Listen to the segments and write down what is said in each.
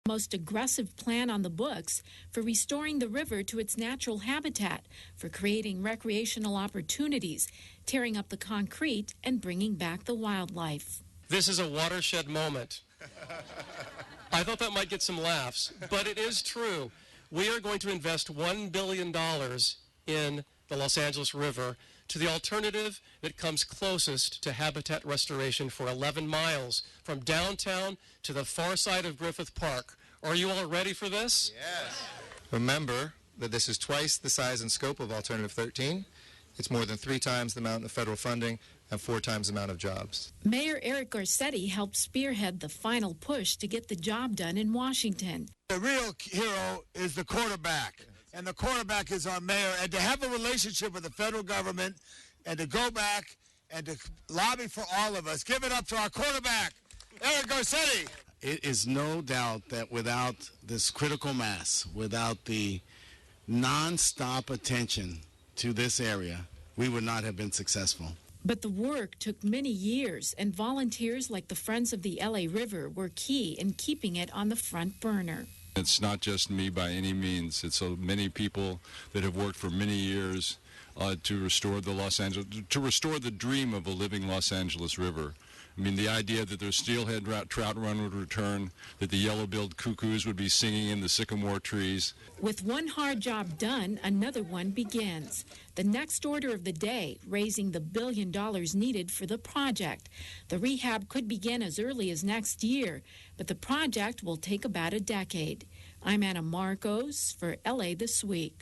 Most aggressive plan on the books for restoring the river to its natural habitat, for creating recreational opportunities, tearing up the concrete, and bringing back the wildlife. This is a watershed moment. I thought that might get some laughs, but it is true. We are going to invest $1 billion in the Los Angeles River to the alternative that comes closest to habitat restoration for 11 miles from downtown to the far side of Griffith Park. Are you all ready for this? Yes. Remember that this is twice the size and scope of Alternative 13. It's more than 3 times the amount of federal funding and 4 times the amount of jobs. Mayor Eric Garcetti helped spearhead the final push to get the job done in Washington. The real hero is the quarterback, and the quarterback is our mayor. And to have a relationship with the federal government and to go back and to lobby for all of us, give it up to our quarterback, Eric Garcetti. It is no doubt that without this critical mass, without the nonstop attention to this area, we would not have been successful. But the work took many years, and volunteers like the Friends of the LA River were key in keeping it on the front burner. It's not just me by any means. It's many people that have worked for many years to restore the dream of a living Los Angeles River. I mean, the idea that the steelhead trout run would return, that the yellow-billed cuckoos would be singing in the sycamore trees. With one hard job done, another one begins. The next order of the day, raising the $1 billion needed for the project. The rehab could begin as early as next year, but the project will take about a decade. I'm Anna Marcos for LA This Week.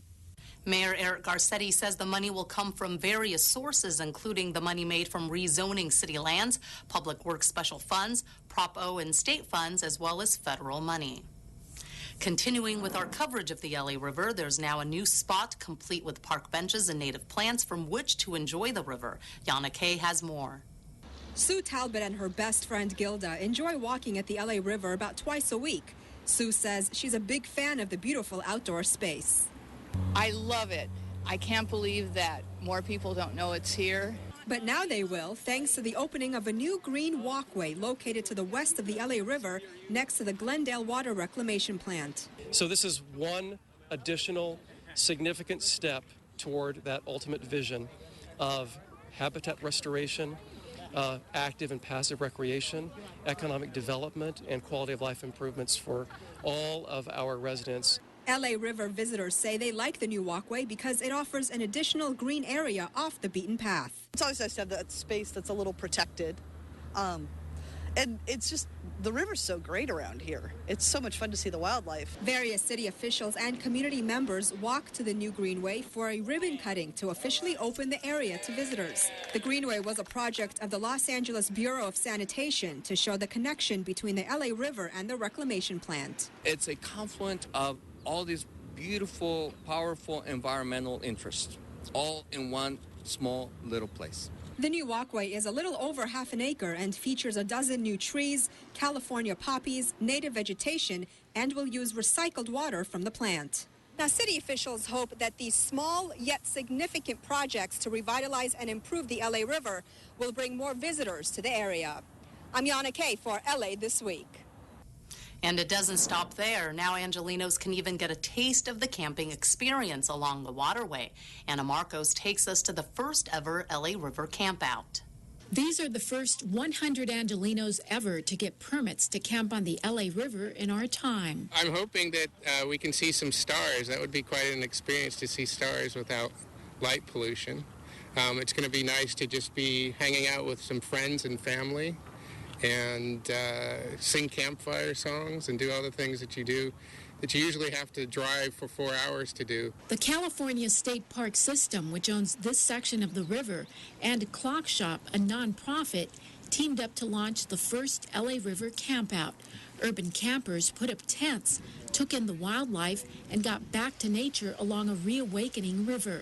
Mayor Eric Garcetti says the money will come from various sources, including the money made from rezoning city lands, public works special funds, Prop O and state funds, as well as federal money. Continuing with our coverage of the LA River, there's now a new spot complete with park benches and native plants from which to enjoy the river. Yana Kay has more. Sue Talbot and her best friend Gilda enjoy walking at the LA River about twice a week. Sue says she's a big fan of the beautiful outdoor space. I love it. I can't believe that more people don't know it's here. But now they will, thanks to the opening of a new green walkway located to the west of the LA River next to the Glendale Water Reclamation Plant. So this is one additional significant step toward that ultimate vision of habitat restoration, active and passive recreation, economic development, and quality of life improvements for all of our residents. LA River visitors say they like the new walkway because it offers an additional green area off the beaten path. It's always nice to have that space that's a little protected. And it's just, the river's so great around here. It's so much fun to see the wildlife. Various city officials and community members walked to the new greenway for a ribbon cutting to officially open the area to visitors. The greenway was a project of the Los Angeles Bureau of Sanitation to show the connection between the LA River and the reclamation plant. It's a confluence of all these beautiful, powerful environmental interests, all in one small little place. The new walkway is a little over half an acre and features a dozen new trees, California poppies, native vegetation, and will use recycled water from the plant. Now, city officials hope that these small yet significant projects to revitalize and improve the LA River will bring more visitors to the area. I'm Yana Kay for LA This Week. And it doesn't stop there. Now Angelenos can even get a taste of the camping experience along the waterway. Anna Marcos takes us to the first ever LA River campout. These are the first 100 Angelenos ever to get permits to camp on the LA River in our time. I'm hoping that we can see some stars. That would be quite an experience to see stars without light pollution. It's going to be nice to just be hanging out with some friends and family and sing campfire songs and do all the things that you do that you usually have to drive for 4 hours to do. The California State Park System, which owns this section of the river, and Clock Shop, a nonprofit, teamed up to launch the first LA River campout. Urban campers put up tents, took in the wildlife, and got back to nature along a reawakening river.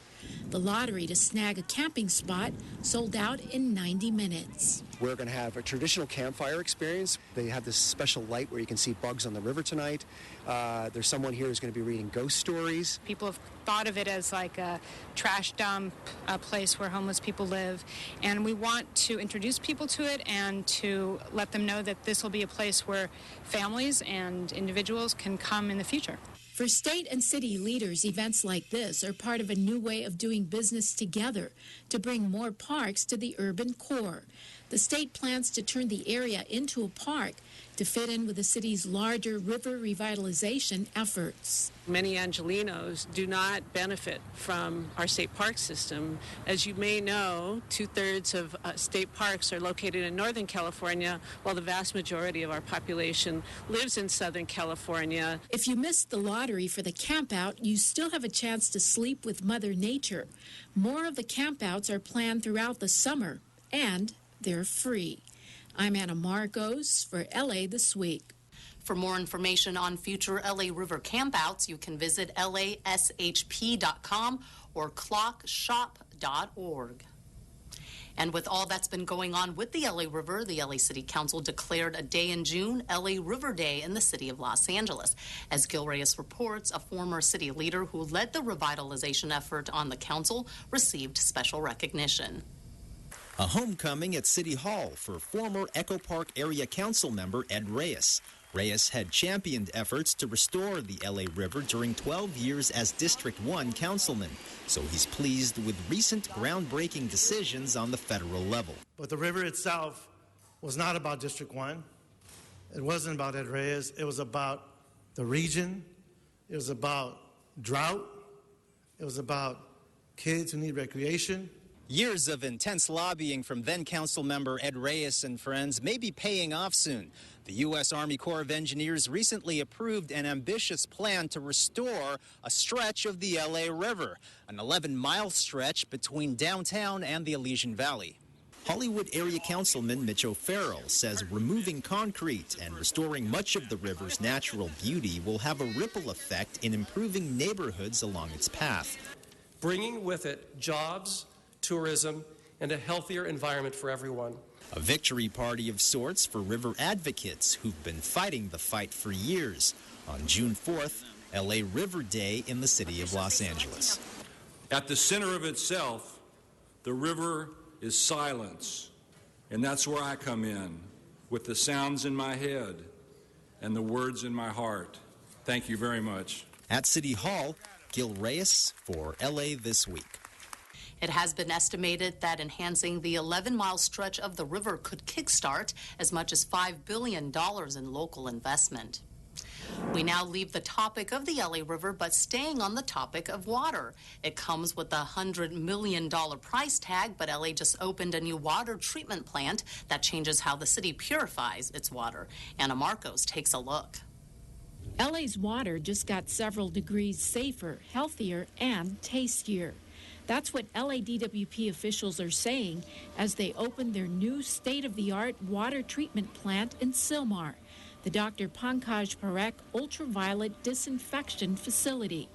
The lottery to snag a camping spot sold out in 90 minutes. We're going to have a traditional campfire experience. They have this special light where you can see bugs on the river tonight. There's someone here who's going to be reading ghost stories. People have thought of it as like a trash dump, a place where homeless people live, and we want to introduce people to it and to let them know that this will be a place where families and individuals can come in the future. For state and city leaders, events like this are part of a new way of doing business together to bring more parks to the urban core. The state plans to turn the area into a park to fit in with the city's larger river revitalization efforts. Many Angelenos do not benefit from our state park system. As you may know, 2/3 of state parks are located in Northern California, while the vast majority of our population lives in Southern California. If you missed the lottery for the campout, you still have a chance to sleep with Mother Nature. More of the campouts are planned throughout the summer, and they're free. I'm Anna Marcos for LA This Week. For more information on future LA River campouts, you can visit lashp.com or clockshop.org. And with all that's been going on with the LA River, the LA City Council declared a day in June, LA River Day, in the city of Los Angeles. As Gil Reyes reports, a former city leader who led the revitalization effort on the council received special recognition. A homecoming at City Hall for former Echo Park Area Council member Ed Reyes. Reyes had championed efforts to restore the LA River during 12 years as District 1 councilman, so he's pleased with recent groundbreaking decisions on the federal level. But the river itself was not about District 1. It wasn't about Ed Reyes. It was about the region. It was about drought. It was about kids who need recreation. Years of intense lobbying from then-council member Ed Reyes and friends may be paying off soon. The U.S. Army Corps of Engineers recently approved an ambitious plan to restore a stretch of the L.A. River, an 11-mile stretch between downtown and the Elysian Valley. Hollywood Area Councilman Mitch O'Farrell says removing concrete and restoring much of the river's natural beauty will have a ripple effect in improving neighborhoods along its path, bringing with it jobs, tourism, and a healthier environment for everyone. A victory party of sorts for river advocates who've been fighting the fight for years. On June 4th, LA River Day in the city of Los Angeles. At the center of itself, the river is silence, and that's where I come in, with the sounds in my head and the words in my heart. Thank you very much. At City Hall, Gil Reyes for LA This Week. It has been estimated that enhancing the 11-mile stretch of the river could kickstart as much as $5 billion in local investment. We now leave the topic of the LA River, but staying on the topic of water. It comes with a $100 million price tag, but LA just opened a new water treatment plant that changes how the city purifies its water. Anna Marcos takes a look. LA's water just got several degrees safer, healthier, and tastier. That's what LADWP officials are saying as they open their new state-of-the-art water treatment plant in Sylmar, the Dr. Pankaj Parekh Ultraviolet Disinfection Facility,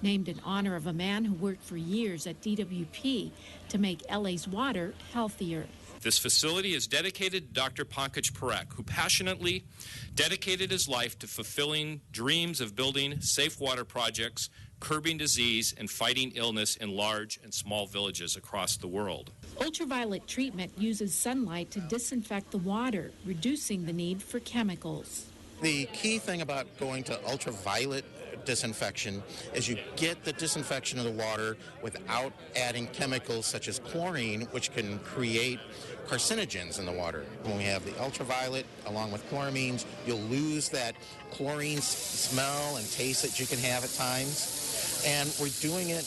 named in honor of a man who worked for years at DWP to make LA's water healthier. This facility is dedicated to Dr. Pankaj Parekh, who passionately dedicated his life to fulfilling dreams of building safe water projects, curbing disease, and fighting illness in large and small villages across the world. Ultraviolet treatment uses sunlight to disinfect the water, reducing the need for chemicals. The key thing about going to ultraviolet disinfection is you get the disinfection of the water without adding chemicals such as chlorine, which can create carcinogens in the water. When we have the ultraviolet along with chloramines, you'll lose that chlorine smell and taste that you can have at times. And we're doing it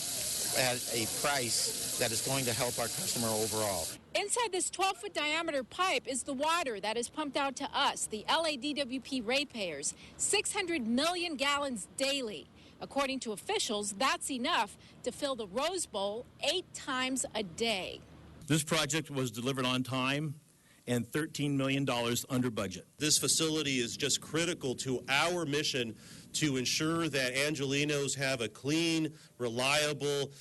at a price that is going to help our customer overall. Inside this 12-foot diameter pipe is the water that is pumped out to us, the LADWP ratepayers, 600 million gallons daily. According to officials, that's enough to fill the Rose Bowl 8 times a day. This project was delivered on time and $13 million under budget. This facility is just critical to our mission to ensure that Angelenos have a clean, reliable,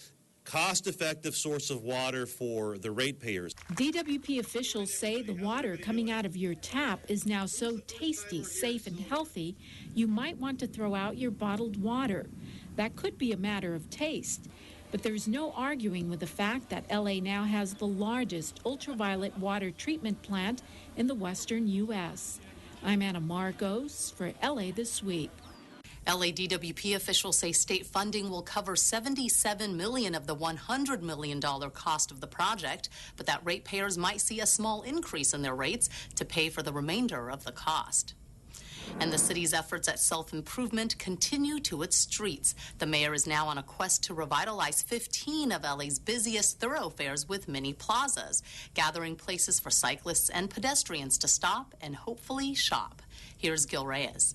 cost-effective source of water for the ratepayers. DWP officials say the water coming out of your tap is now so tasty, safe, and healthy, you might want to throw out your bottled water. That could be a matter of taste, but there's no arguing with the fact that LA now has the largest ultraviolet water treatment plant in the western U.S. I'm Anna Marcos for LA This Week. LA DWP officials say state funding will cover $77 million of the $100 million cost of the project, but that ratepayers might see a small increase in their rates to pay for the remainder of the cost. And the city's efforts at self-improvement continue to its streets. The mayor is now on a quest to revitalize 15 of LA's busiest thoroughfares with mini plazas, gathering places for cyclists and pedestrians to stop and hopefully shop. Here's Gil Reyes.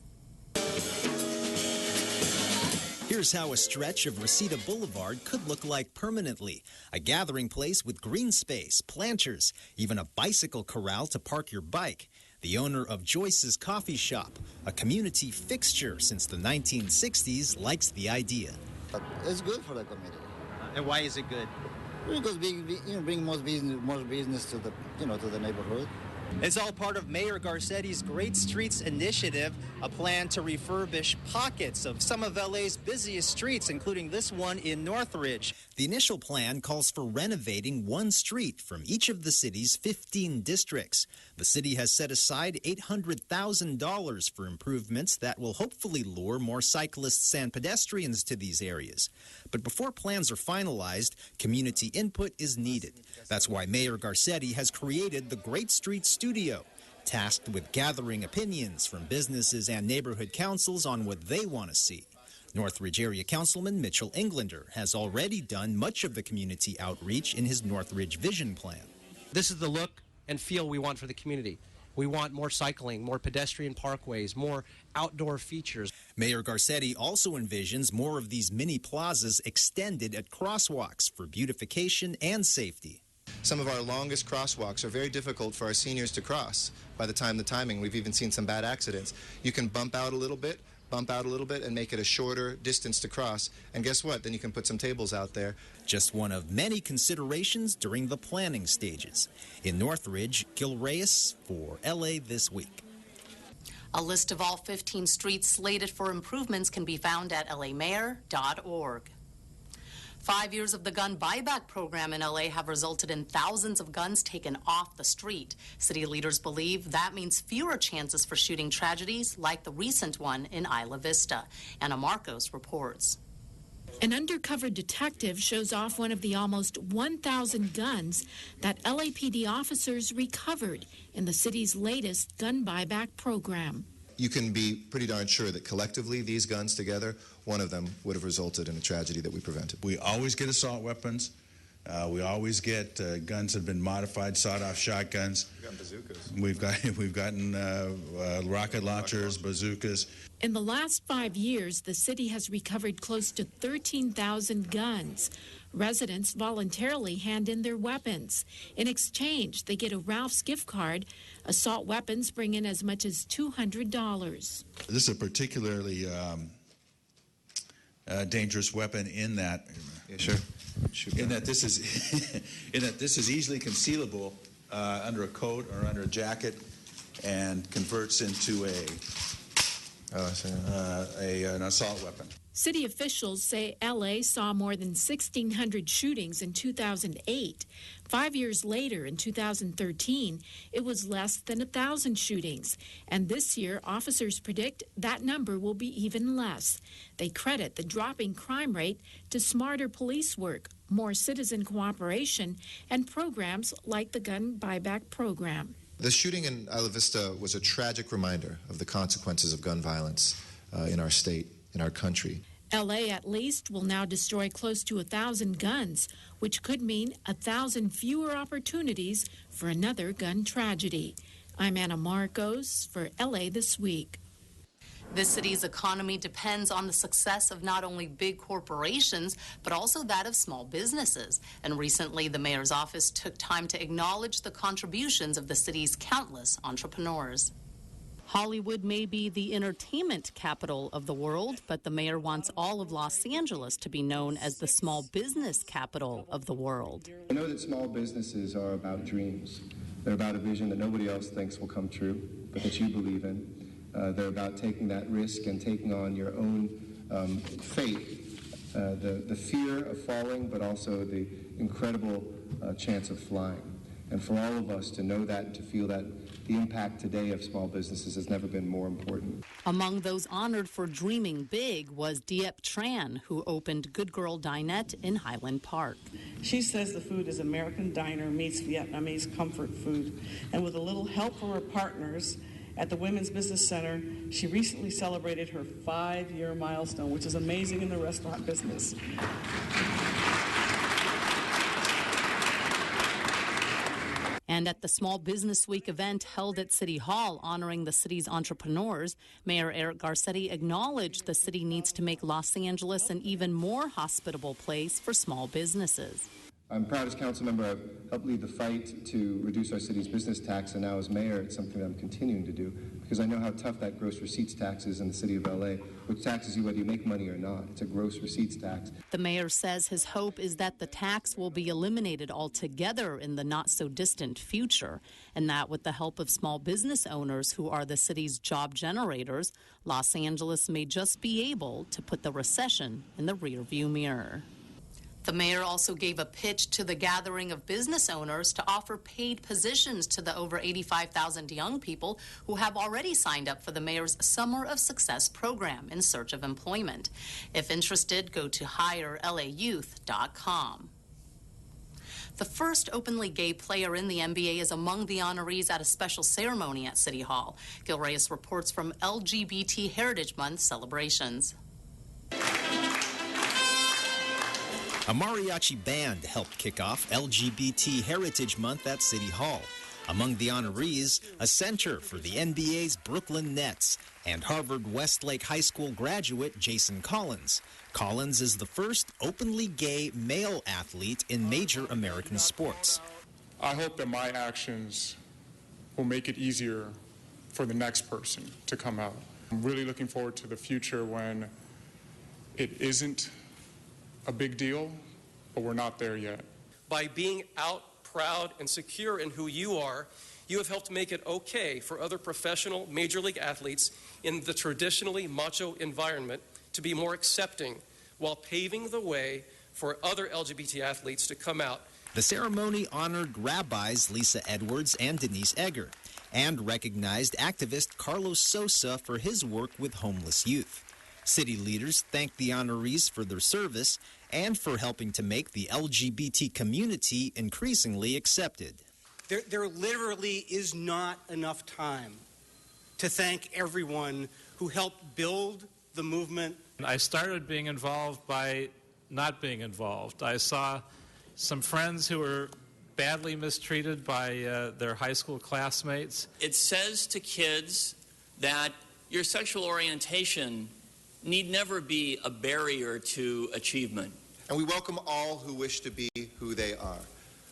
Here's how a stretch of Reseda Boulevard could look like permanently. A gathering place with green space, planters, even a bicycle corral to park your bike. The owner of Joyce's Coffee Shop, a community fixture since the 1960s, likes the idea. It's good for the community. And why is it good? Because bring more business to the neighborhood. It's all part of Mayor Garcetti's Great Streets Initiative, a plan to refurbish pockets of some of LA's busiest streets, including this one in Northridge. The initial plan calls for renovating one street from each of the city's 15 districts. The city has set aside $800,000 for improvements that will hopefully lure more cyclists and pedestrians to these areas. But before plans are finalized, community input is needed. That's why Mayor Garcetti has created the Great Streets Studio, tasked with gathering opinions from businesses and neighborhood councils on what they want to see. Northridge Area Councilman Mitchell Englander has already done much of the community outreach in his Northridge Vision Plan. This is the look and feel we want for the community. We want more cycling, more pedestrian parkways, more outdoor features. Mayor Garcetti also envisions more of these mini plazas extended at crosswalks for beautification and safety. Some of our longest crosswalks are very difficult for our seniors to cross. By the time the timing, we've even seen some bad accidents. You can bump out a little bit, and make it a shorter distance to cross. And guess what? Then you can put some tables out there. Just one of many considerations during the planning stages. In Northridge, Gil Reyes for LA This Week. A list of all 15 streets slated for improvements can be found at lamayor.org. 5 years of the gun buyback program in LA have resulted in thousands of guns taken off the street. City leaders believe that means fewer chances for shooting tragedies like the recent one in Isla Vista. Anna Marcos reports. An undercover detective shows off one of the almost 1,000 guns that LAPD officers recovered in the city's latest gun buyback program. You can be pretty darn sure that collectively, these guns together, one of them would have resulted in a tragedy that we prevented. We always get assault weapons. We always get guns that have been modified, sawed-off shotguns. We've got bazookas. We've gotten rocket launchers, bazookas. In the last 5 years, the city has recovered close to 13,000 guns. Residents voluntarily hand in their weapons. In exchange, they get a Ralph's gift card. Assault weapons bring in as much as $200. This is a particularly dangerous weapon in that. Yeah, sure. In that this is easily concealable under a coat or under a jacket, and converts into an assault weapon. City officials say LA saw more than 1,600 shootings in 2008. 5 years later, in 2013, it was less than 1,000 shootings. And this year, officers predict that number will be even less. They credit the dropping crime rate to smarter police work, more citizen cooperation, and programs like the gun buyback program. The shooting in Isla Vista was a tragic reminder of the consequences of gun violence in our state, in our country. LA, at least, will now destroy close to 1,000 guns, which could mean 1,000 fewer opportunities for another gun tragedy. I'm Anna Marcos for LA This Week. The city's economy depends on the success of not only big corporations, but also that of small businesses. And recently, the mayor's office took time to acknowledge the contributions of the city's countless entrepreneurs. Hollywood may be the entertainment capital of the world, but the mayor wants all of Los Angeles to be known as the small business capital of the world. I know that small businesses are about dreams. They're about a vision that nobody else thinks will come true, but that you believe in. They're about taking that risk and taking on your own faith, the fear of falling, but also the incredible chance of flying. And for all of us to know that and to feel that, the impact today of small businesses has never been more important. Among those honored for dreaming big was Diep Tran, who opened Good Girl Dinette in Highland Park. She says the food is American diner meets Vietnamese comfort food. And with a little help from her partners at the Women's Business Center, she recently celebrated her 5-year milestone, which is amazing in the restaurant business. And at the Small Business Week event held at City Hall honoring the city's entrepreneurs, Mayor Eric Garcetti acknowledged the city needs to make Los Angeles an even more hospitable place for small businesses. I'm proud as council member I've helped lead the fight to reduce our city's business tax, and now as mayor it's something that I'm continuing to do because I know how tough that gross receipts tax is in the city of LA, which taxes you whether you make money or not. It's a gross receipts tax. The mayor says his hope is that the tax will be eliminated altogether in the not-so-distant future, and that with the help of small business owners who are the city's job generators, Los Angeles may just be able to put the recession in the rearview mirror. The mayor also gave a pitch to the gathering of business owners to offer paid positions to the over 85,000 young people who have already signed up for the mayor's Summer of Success program in search of employment. If interested, go to hirelaYouth.com. The first openly gay player in the NBA is among the honorees at a special ceremony at City Hall. Gil Reyes reports from LGBT Heritage Month celebrations. A mariachi band helped kick off LGBT Heritage Month at City Hall. Among the honorees, a center for the NBA's Brooklyn Nets and Harvard Westlake High School graduate Jason Collins. Collins is the first openly gay male athlete in major American sports. I hope that my actions will make it easier for the next person to come out. I'm really looking forward to the future when it isn't a big deal, but we're not there yet. By being out, proud, and secure in who you are, you have helped make it okay for other professional major league athletes in the traditionally macho environment to be more accepting while paving the way for other LGBT athletes to come out. The ceremony honored rabbis Lisa Edwards and Denise Egger and recognized activist Carlos Sosa for his work with homeless youth. City leaders thanked the honorees for their service and for helping to make the LGBT community increasingly accepted. There literally is not enough time to thank everyone who helped build the movement. I started being involved by not being involved. I saw some friends who were badly mistreated by their high school classmates. It says to kids that your sexual orientation need never be a barrier to achievement. And we welcome all who wish to be who they are.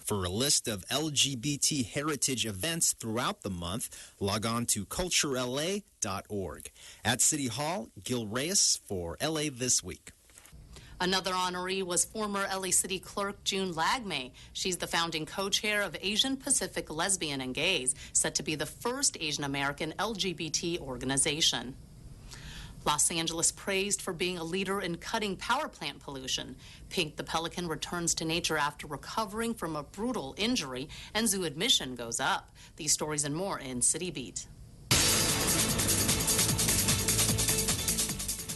For a list of LGBT heritage events throughout the month, log on to culturela.org. At City Hall, Gil Reyes for LA This Week. Another honoree was former LA City Clerk June Lagmay. She's the founding co-chair of Asian Pacific Lesbian and Gays, set to be the first Asian American LGBT organization. Los Angeles praised for being a leader in cutting power plant pollution. Pink the Pelican returns to nature after recovering from a brutal injury, and zoo admission goes up. These stories and more in City Beat.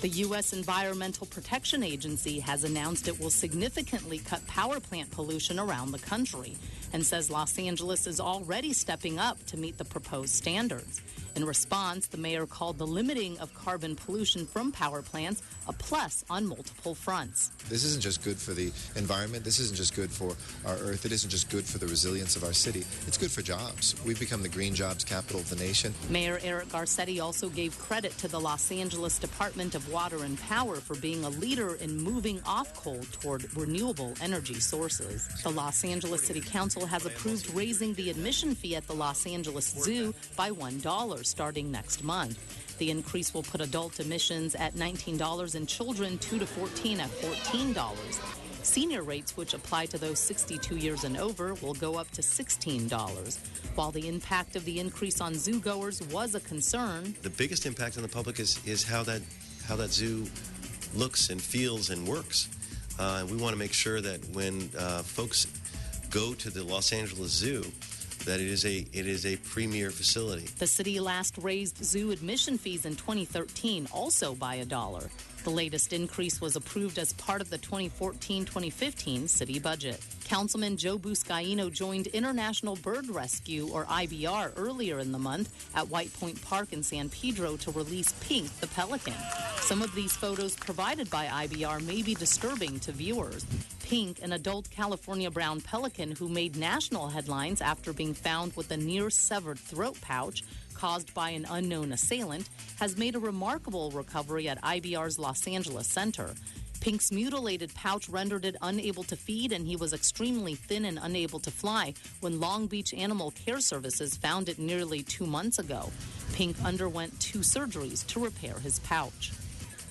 The U.S. Environmental Protection Agency has announced it will significantly cut power plant pollution around the country and says Los Angeles is already stepping up to meet the proposed standards. In response, the mayor called the limiting of carbon pollution from power plants a plus on multiple fronts. This isn't just good for the environment. This isn't just good for our earth. It isn't just good for the resilience of our city. It's good for jobs. We've become the green jobs capital of the nation. Mayor Eric Garcetti also gave credit to the Los Angeles Department of Water and Power for being a leader in moving off coal toward renewable energy sources. The Los Angeles City Council has approved raising the admission fee at the Los Angeles Zoo by $1, starting next month. The increase will put adult admissions at $19 and children 2 to 14 at $14. Senior rates, which apply to those 62 years and over, will go up to $16. While the impact of the increase on zoo-goers was a concern, the biggest impact on the public is how that zoo looks and feels and works. We want to make sure that when folks go to the Los Angeles Zoo, that it is a premier facility. The city last raised zoo admission fees in 2013, also by $1. The latest increase was approved as part of the 2014-2015 city budget. Councilman Joe Buscaino joined International Bird Rescue, or IBR, earlier in the month at White Point Park in San Pedro to release Pink, the pelican. Some of these photos provided by IBR may be disturbing to viewers. Pink, an adult California brown pelican who made national headlines after being found with a near-severed throat pouch caused by an unknown assailant, has made a remarkable recovery at IBR's Los Angeles Center. Pink's mutilated pouch rendered it unable to feed, and he was extremely thin and unable to fly when Long Beach Animal Care Services found it nearly 2 months ago. Pink underwent 2 surgeries to repair his pouch.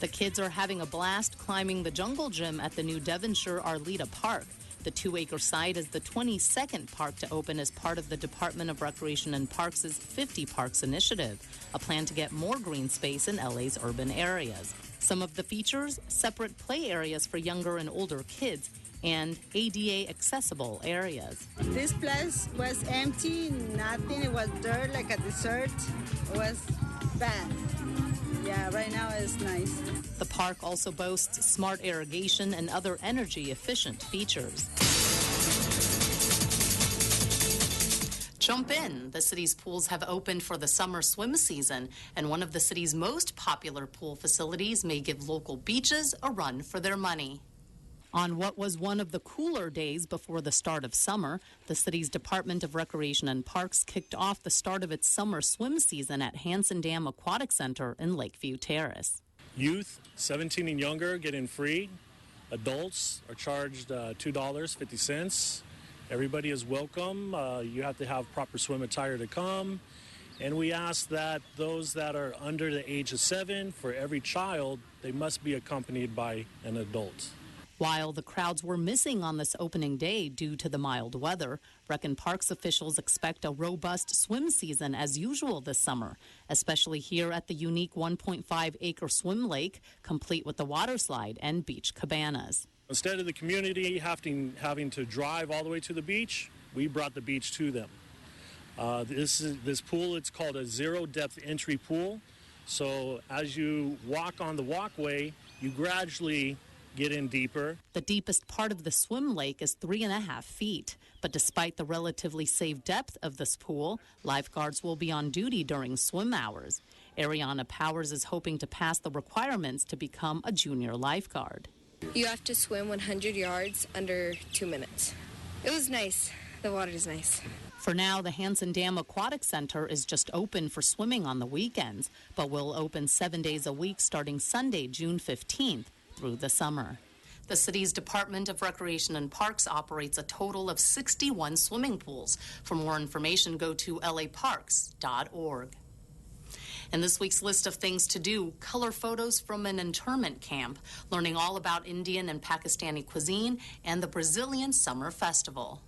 The kids are having a blast climbing the jungle gym at the new Devonshire Arleta Park. The 2-acre site is the 22nd park to open as part of the Department of Recreation and Parks' 50 Parks initiative, a plan to get more green space in LA's urban areas. Some of the features: separate play areas for younger and older kids and ADA accessible areas. This place was empty, nothing. It was dirt like a desert. It was bad. Yeah, right now it's nice. The park also boasts smart irrigation and other energy-efficient features. Jump in. The city's pools have opened for the summer swim season, and one of the city's most popular pool facilities may give local beaches a run for their money. On what was one of the cooler days before the start of summer, the city's Department of Recreation and Parks kicked off the start of its summer swim season at Hansen Dam Aquatic Center in Lakeview Terrace. Youth 17 and younger get in free. Adults are charged $2.50. Everybody is welcome. You have to have proper swim attire to come. And we ask that those that are under the age of 7, for every child, they must be accompanied by an adult. While the crowds were missing on this opening day due to the mild weather, Rec and Parks officials expect a robust swim season as usual this summer, especially here at the unique 1.5-acre swim lake, complete with the water slide and beach cabanas. Instead of the community having to drive all the way to the beach, we brought the beach to them. This pool, it's called a zero-depth entry pool. So as you walk on the walkway, you gradually get in deeper. The deepest part of the swim lake is 3.5 feet. But despite the relatively safe depth of this pool, lifeguards will be on duty during swim hours. Ariana Powers is hoping to pass the requirements to become a junior lifeguard. You have to swim 100 yards under 2 minutes. It was nice. The water is nice. For now, the Hansen Dam Aquatic Center is just open for swimming on the weekends, but will open 7 days a week starting Sunday, June 15th. Through the summer. The city's Department of Recreation and Parks operates a total of 61 swimming pools. For more information, go to laparks.org. In this week's list of things to do, color photos from an internment camp, learning all about Indian and Pakistani cuisine, and the Brazilian Summer Festival.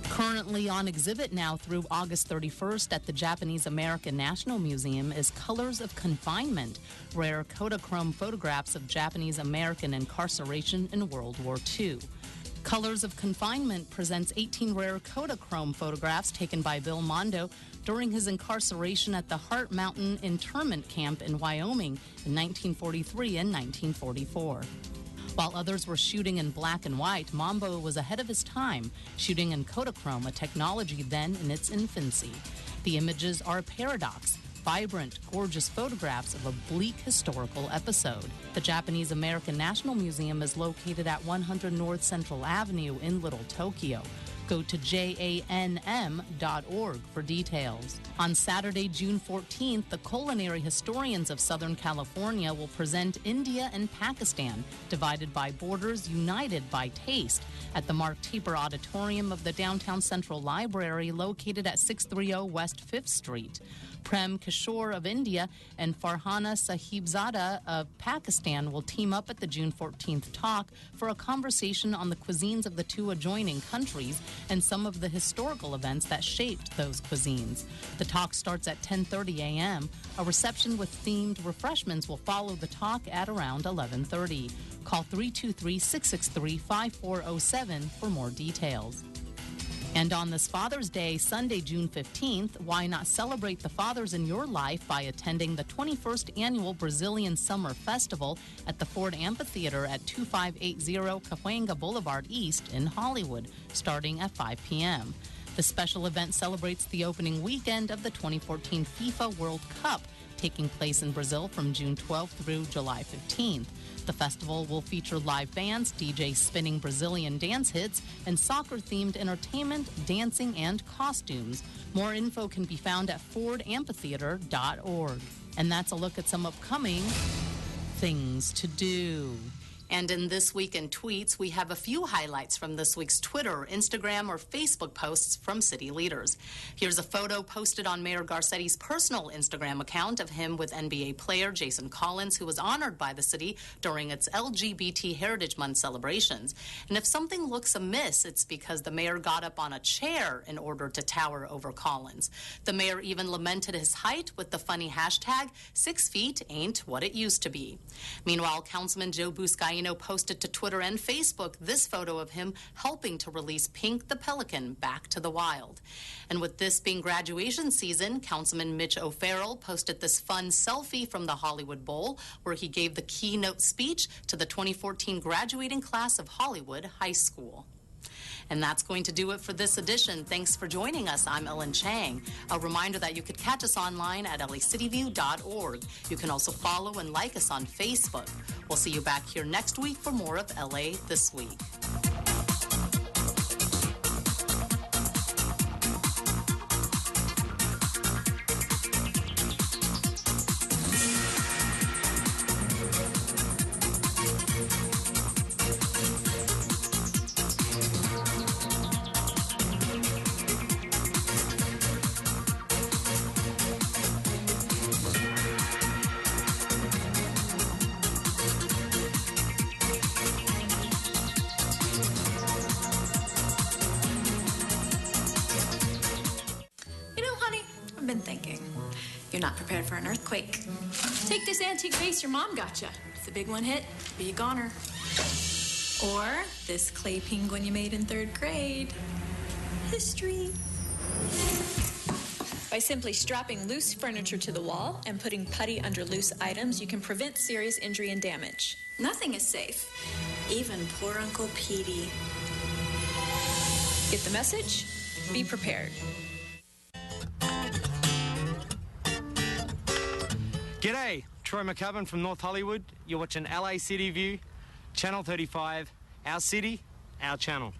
Currently on exhibit now through August 31st at the Japanese American National Museum is Colors of Confinement, rare Kodachrome photographs of Japanese American incarceration in World War II. Colors of Confinement presents 18 rare Kodachrome photographs taken by Bill Mondo during his incarceration at the Heart Mountain Internment Camp in Wyoming in 1943 and 1944. While others were shooting in black and white, Mambo was ahead of his time, shooting in Kodachrome, a technology then in its infancy. The images are a paradox, vibrant, gorgeous photographs of a bleak historical episode. The Japanese American National Museum is located at 100 North Central Avenue in Little Tokyo. Go to janm.org for details. On Saturday, June 14th, the culinary historians of Southern California will present India and Pakistan, divided by borders, united by taste, at the Mark Taper Auditorium of the Downtown Central Library located at 630 West 5th Street. Prem Kishore of India and Farhana Sahibzada of Pakistan will team up at the June 14th talk for a conversation on the cuisines of the two adjoining countries and some of the historical events that shaped those cuisines. The talk starts at 10:30 a.m. A reception with themed refreshments will follow the talk at around 11:30. Call 323-663-5407 for more details. And on this Father's Day, Sunday, June 15th, why not celebrate the fathers in your life by attending the 21st Annual Brazilian Summer Festival at the Ford Amphitheater at 2580 Cahuenga Boulevard East in Hollywood, starting at 5 p.m. The special event celebrates the opening weekend of the 2014 FIFA World Cup, taking place in Brazil from June 12th through July 15th. The festival will feature live bands, DJs spinning Brazilian dance hits, and soccer-themed entertainment, dancing, and costumes. More info can be found at fordamphitheater.org. And that's a look at some upcoming things to do. And in This Week in Tweets, we have a few highlights from this week's Twitter, Instagram, or Facebook posts from city leaders. Here's a photo posted on Mayor Garcetti's personal Instagram account of him with NBA player Jason Collins, who was honored by the city during its LGBT Heritage Month celebrations. And if something looks amiss, it's because the mayor got up on a chair in order to tower over Collins. The mayor even lamented his height with the funny hashtag, 6 feet ain't what it used to be. Meanwhile, Councilman Joe Buscaino posted to Twitter and Facebook this photo of him helping to release Pink the Pelican back to the wild. And with this being graduation season, Councilman Mitch O'Farrell posted this fun selfie from the Hollywood Bowl where he gave the keynote speech to the 2014 graduating class of Hollywood High School. And that's going to do it for this edition. Thanks for joining us. I'm Ellen Chang. A reminder that you could catch us online at lacityview.org. You can also follow and like us on Facebook. We'll see you back here next week for more of LA This Week. You're not prepared for an earthquake. Take this antique vase your mom got you. If the big one hit, be a goner. Or this clay penguin you made in 3rd grade. History. By simply strapping loose furniture to the wall and putting putty under loose items, you can prevent serious injury and damage. Nothing is safe, even poor Uncle Petey. Get the message? Be prepared. G'day, Troy McCubbin from North Hollywood. You're watching LA City View, Channel 35, our city, our channel.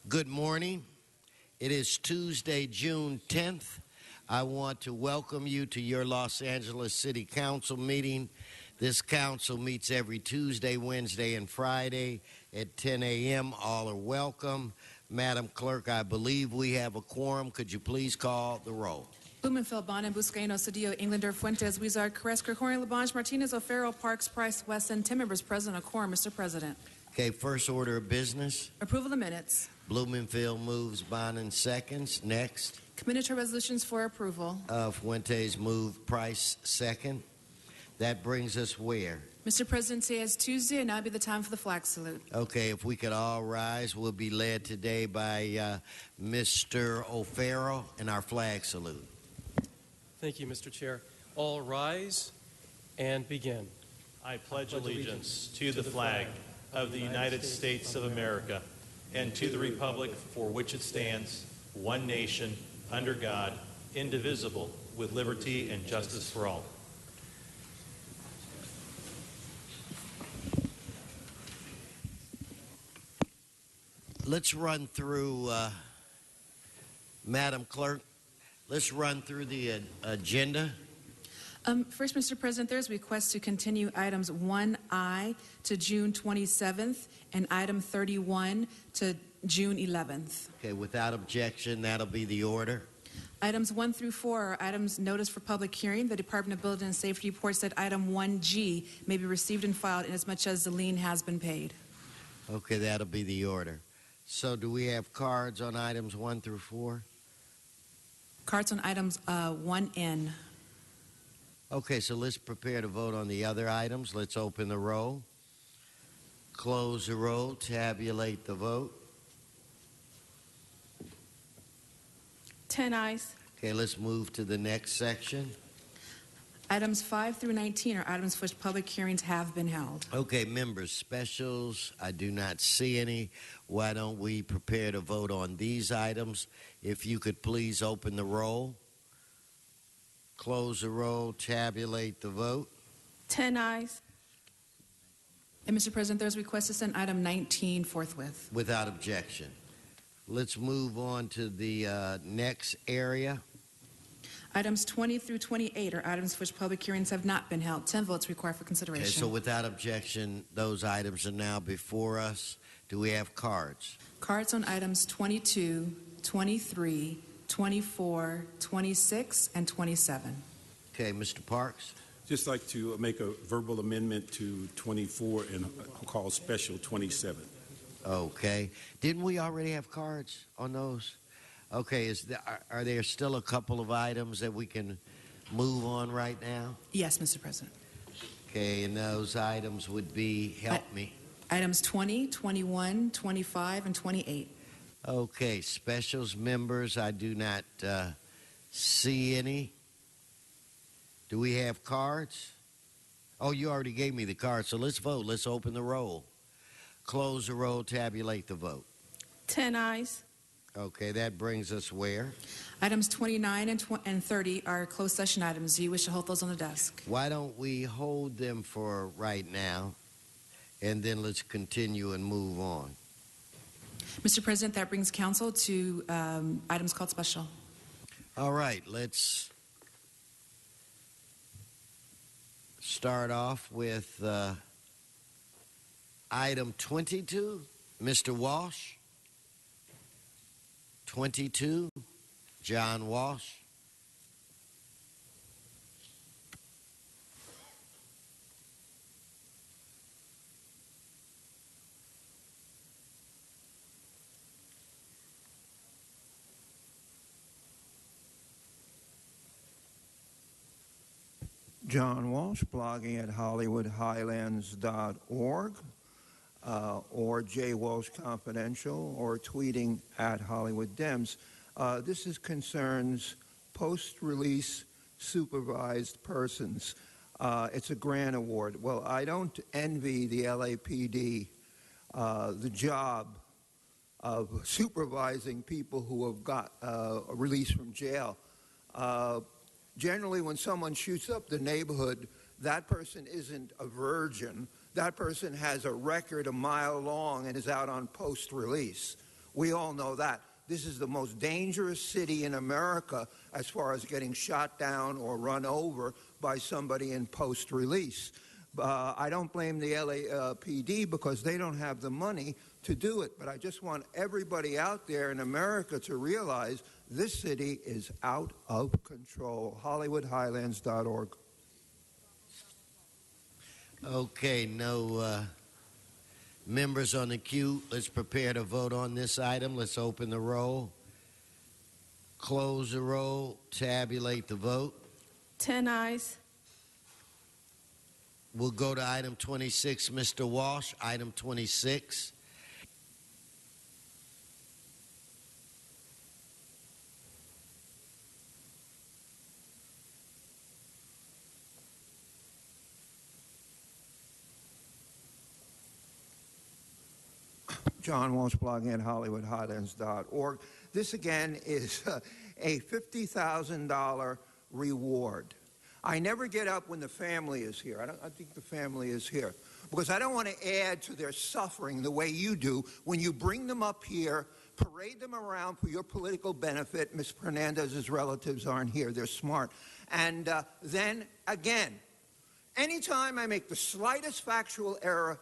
Good morning. It is Tuesday, June 10th. I want to welcome you to your Los Angeles City Council meeting. This council meets every Tuesday, Wednesday, and Friday at 10 a.m. All are welcome. Madam Clerk, I believe we have a quorum. Could you please call the roll? Blumenfeld, Bonin, Buscaino, Cedillo, Englander, Fuentes, Huizar, Carres, Krikorian, Labange, Martinez, O'Farrell, Parks, Price, Weston, 10 members present, a quorum, Mr. President. Okay, first order of business. Approval of the minutes. Blumenfield moves, Bonin seconds. Next. Committee to resolutions for approval. Fuentes moved, Price second. That brings us where? Mr. President, today is Tuesday, and now would be the time for the flag salute. Okay, if we could all rise, we'll be led today by Mr. O'Farrell and our flag salute. Thank you, Mr. Chair. All rise and begin. I pledge allegiance to the flag of the United States of America and to the republic for which it stands, one nation, under God, indivisible, with liberty and justice for all. Let's run through, Madam Clerk, let's run through the agenda. First, Mr. President, there's a request to continue items 1I to June 27th and item 31 to June 11th. Okay, without objection, that'll be the order. Items 1 through 4 are items noticed for public hearing. The Department of Building and Safety reports that item 1G may be received and filed inasmuch as the lien has been paid. Okay, that'll be the order. So do we have cards on items 1 through 4? Cards on items 1N. Okay, so let's prepare to vote on the other items. Let's open the roll, close the roll, tabulate the vote. 10 ayes. Okay, let's move to the next section. Items 5 through 19 are items for which public hearings have been held. Okay, members, specials, I do not see any. Why don't we prepare to vote on these items? If you could please open the roll, close the roll, tabulate the vote. 10 ayes. And Mr. President, there's a request to send item 19 forthwith. Without objection. Let's move on to the next area. Items 20 through 28 are items for which public hearings have not been held. 10 votes required for consideration. Okay, so without objection, those items are now before us. Do we have cards? Cards on items 22, 23, 24, 26, and 27. Okay, Mr. Parks. Just like to make a verbal amendment to 24 and call special 27. Okay. Didn't we already have cards on those? Okay, are there still a couple of items that we can move on right now? Yes, Mr. President. Okay, and those items would be, help me. Items 20, 21, 25, and 28. Okay, specials members, I do not see any. Do we have cards? Oh, you already gave me the cards, so let's vote. Let's open the roll. Close the roll, tabulate the vote. 10 ayes. Okay, that brings us where? Items 29 and 30 are closed session items. Do you wish to hold those on the desk? Why don't we hold them for right now, and then let's continue and move on. Mr. President, that brings council to items called special. All right, let's start off with item 22. Mr. Walsh. 22, John Walsh. John Walsh, blogging at HollywoodHighlands.org, or J. Walsh Confidential, or tweeting at Hollywood Dems. This concerns post-release supervised persons. It's a grant award. Well, I don't envy the LAPD the job of supervising people who have got released from jail. Generally, when someone shoots up the neighborhood, that person isn't a virgin. That person has a record a mile long and is out on post-release. We all know that. This is the most dangerous city in America as far as getting shot down or run over by somebody in post-release. I don't blame the LAPD because they don't have the money to do it. But I just want everybody out there in America to realize this city is out of control. HollywoodHighlands.org. Okay, no members on the queue. Let's prepare to vote on this item. Let's open the roll, close the roll, tabulate the vote. 10 ayes. We'll go to item 26, Mr. Walsh. Item 26. John Walsh, blogging at HollywoodHighlands.org. This again is a $50,000 reward. I never get up when the family is here. I think the family is here because I don't want to add to their suffering the way you do when you bring them up here, parade them around for your political benefit. Ms. Hernandez's relatives aren't here. They're smart. And then again, anytime I make the slightest factual error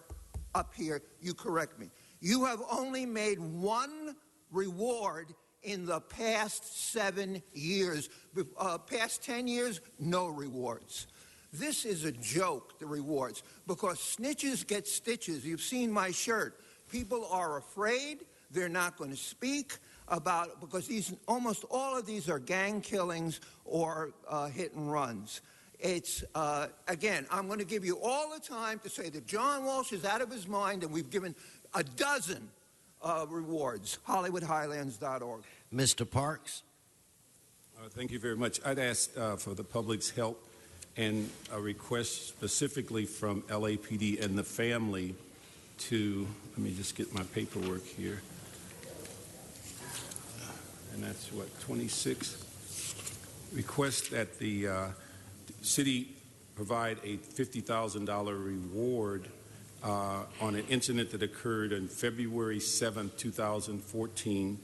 up here, you correct me. You have only made one reward in the past 7 years. Past 10 years, no rewards. This is a joke, the rewards, because snitches get stitches. You've seen my shirt. People are afraid. They're not going to speak about, because almost all of these are gang killings or hit and runs. It's, again, I'm going to give you all the time to say that John Walsh is out of his mind, and we've given a dozen rewards. HollywoodHighlands.org. Mr. Parks. Thank you very much. I'd ask for the public's help and a request specifically from LAPD and the family to, let me just get my paperwork here. And that's what, 26? Request that the city provide a $50,000 reward on an incident that occurred on February 7, 2014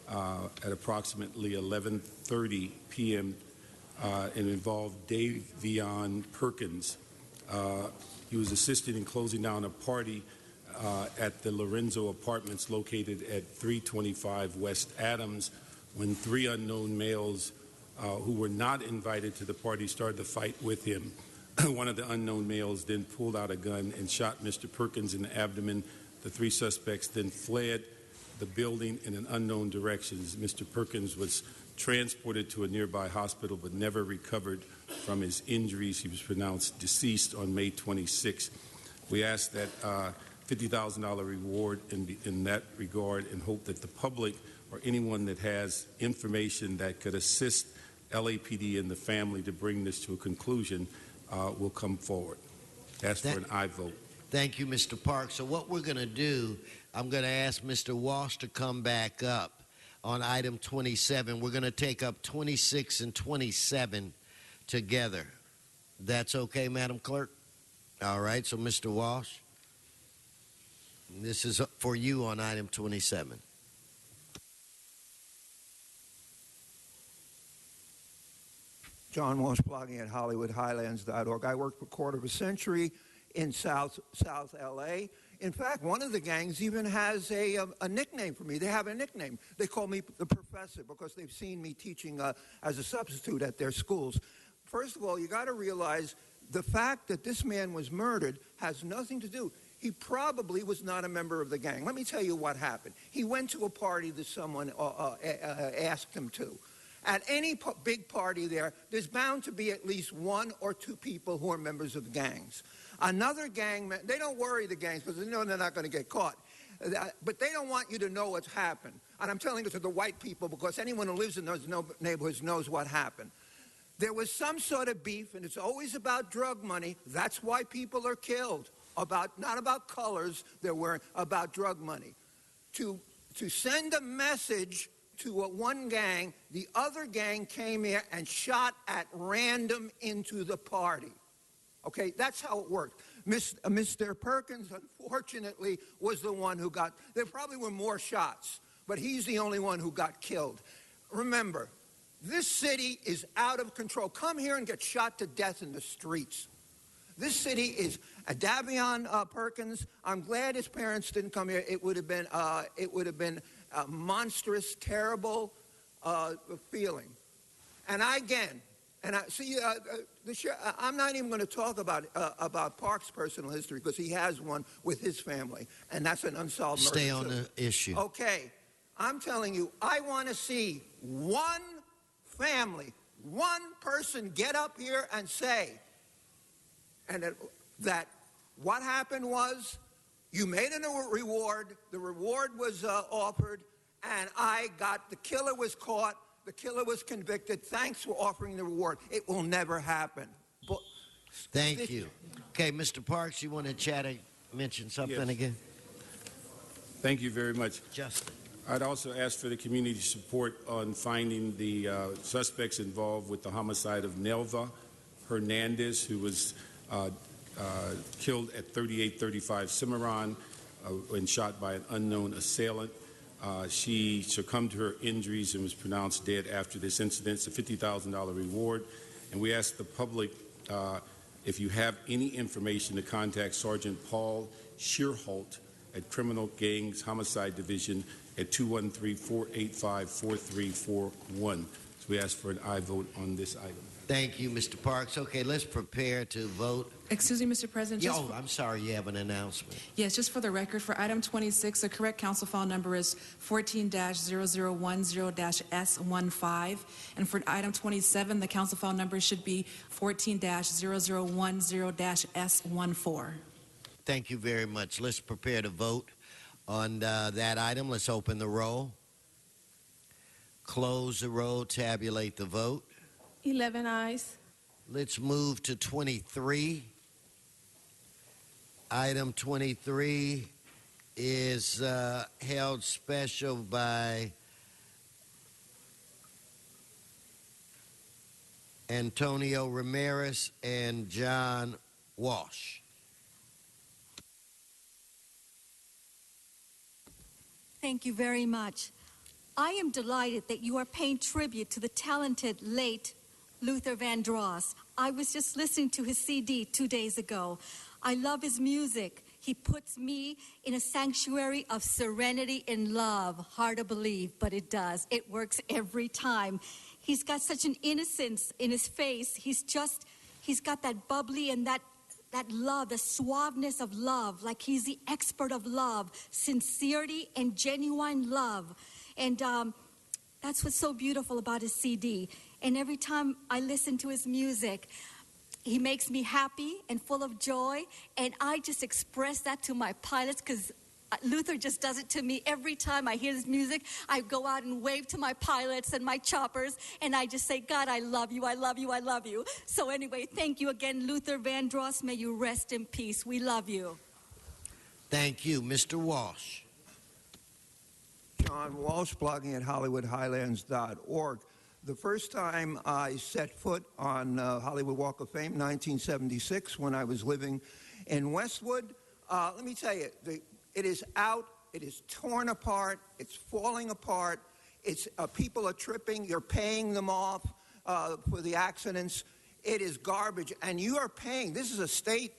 at approximately 11:30 p.m. And involved Davion Perkins. He was assisted in closing down a party at the Lorenzo Apartments located at 325 West Adams when three unknown males who were not invited to the party started to fight with him. One of the unknown males then pulled out a gun and shot Mr. Perkins in the abdomen. The three suspects then fled the building in an unknown direction. Mr. Perkins was transported to a nearby hospital but never recovered from his injuries. He was pronounced deceased on May 26. We ask that $50,000 reward in that regard and hope that the public or anyone that has information that could assist LAPD and the family to bring this to a conclusion will come forward. Ask for an aye vote. Thank you, Mr. Parks. So what we're going to do, I'm going to ask Mr. Walsh to come back up on item 27. We're going to take up 26 and 27 together. That's okay, Madam Clerk? All right, so Mr. Walsh, this is for you on item 27. John Walsh, blogging at HollywoodHighlands.org. I worked for a quarter of a century in South L.A. In fact, one of the gangs even has a nickname for me. They have a nickname. They call me the professor because they've seen me teaching as a substitute at their schools. First of all, you got to realize the fact that this man was murdered has nothing to do. He probably was not a member of the gang. Let me tell you what happened. He went to a party that someone asked him to. At any big party there's bound to be at least one or two people who are members of the gangs. Another gang, they don't worry, the gangs, because they know they're not going to get caught. But they don't want you to know what's happened. And I'm telling it to the white people because anyone who lives in those neighborhoods knows what happened. There was some sort of beef, and it's always about drug money. That's why people are killed. Not about colors, they're wearing, about drug money. To send a message to one gang, the other gang came here and shot at random into the party. Okay, that's how it worked. Mr. Perkins, unfortunately, was the one who got, there probably were more shots, but he's the only one who got killed. Remember, this city is out of control. Come here and get shot to death in the streets. This city is Davion Perkins. I'm glad his parents didn't come here. It would have been a monstrous, terrible feeling. And I'm not even going to talk about Park's personal history because he has one with his family, and that's an unsolved murder. Stay on the issue. Okay, I'm telling you, I want to see one family, one person get up here and say, that what happened was you made a reward, the reward was offered, and the killer was caught, the killer was convicted, thanks for offering the reward. It will never happen. Thank you. Okay, Mr. Parks, you want to mention something again? Thank you very much. Justin. I'd also ask for the community support on finding the suspects involved with the homicide of Nelva Hernandez, who was killed at 3835 Cimarron and shot by an unknown assailant. She succumbed to her injuries and was pronounced dead after this incident. It's a $50,000 reward. And we ask the public, if you have any information, to contact Sergeant Paul Shearholt at Criminal Gangs Homicide Division at 213-485-4341. So we ask for an aye vote on this item. Thank you, Mr. Parks. Okay, let's prepare to vote. Excuse me, Mr. President. I'm sorry, you have an announcement. Yes, just for the record, for item 26, the correct council file number is 14-0010-S15. And for item 27, the council file number should be 14-0010-S14. Thank you very much. Let's prepare to vote on that item. Let's open the roll. Close the roll, tabulate the vote. 11 ayes. Let's move to 23. Item 23 is held special by Antonio Ramirez and John Walsh. Thank you very much. I am delighted that you are paying tribute to the talented late Luther Vandross. I was just listening to his CD 2 days ago. I love his music. He puts me in a sanctuary of serenity and love. Hard to believe, but it does. It works every time. He's got such an innocence in his face. He's got that bubbly and that love, the suaveness of love, like he's the expert of love, sincerity and genuine love. And that's what's so beautiful about his CD. And every time I listen to his music, he makes me happy and full of joy. And I just express that to my pilots because Luther just does it to me. Every time I hear his music, I go out and wave to my pilots and my choppers. And I just say, God, I love you, I love you, I love you. So anyway, thank you again, Luther Vandross. May you rest in peace. We love you. Thank you. Mr. Walsh. John Walsh, blogging at HollywoodHighlands.org. The first time I set foot on Hollywood Walk of Fame, 1976, when I was living in Westwood, let me tell you, it is out, it is torn apart, it's falling apart, people are tripping, you're paying them off for the accidents. It is garbage, and you are paying. This is a state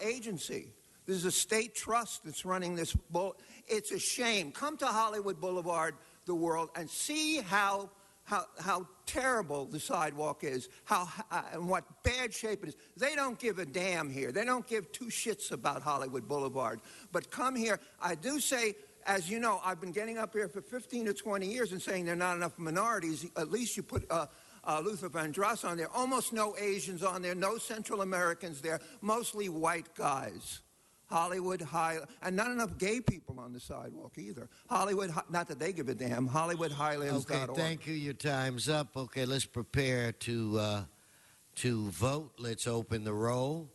agency. This is a state trust that's running this. It's a shame. Come to Hollywood Boulevard, the world, and see how terrible the sidewalk is, and what bad shape it is. They don't give a damn here. They don't give two shits about Hollywood Boulevard. But come here. I do say, as you know, I've been getting up here for 15 to 20 years and saying there are not enough minorities. At least you put Luther Vandross on there. Almost no Asians on there, no Central Americans there, mostly white guys. And not enough gay people on the sidewalk either. Not that they give a damn, HollywoodHighlands.org. Okay, thank you. Your time's up. Okay, let's prepare to vote. Let's open the roll.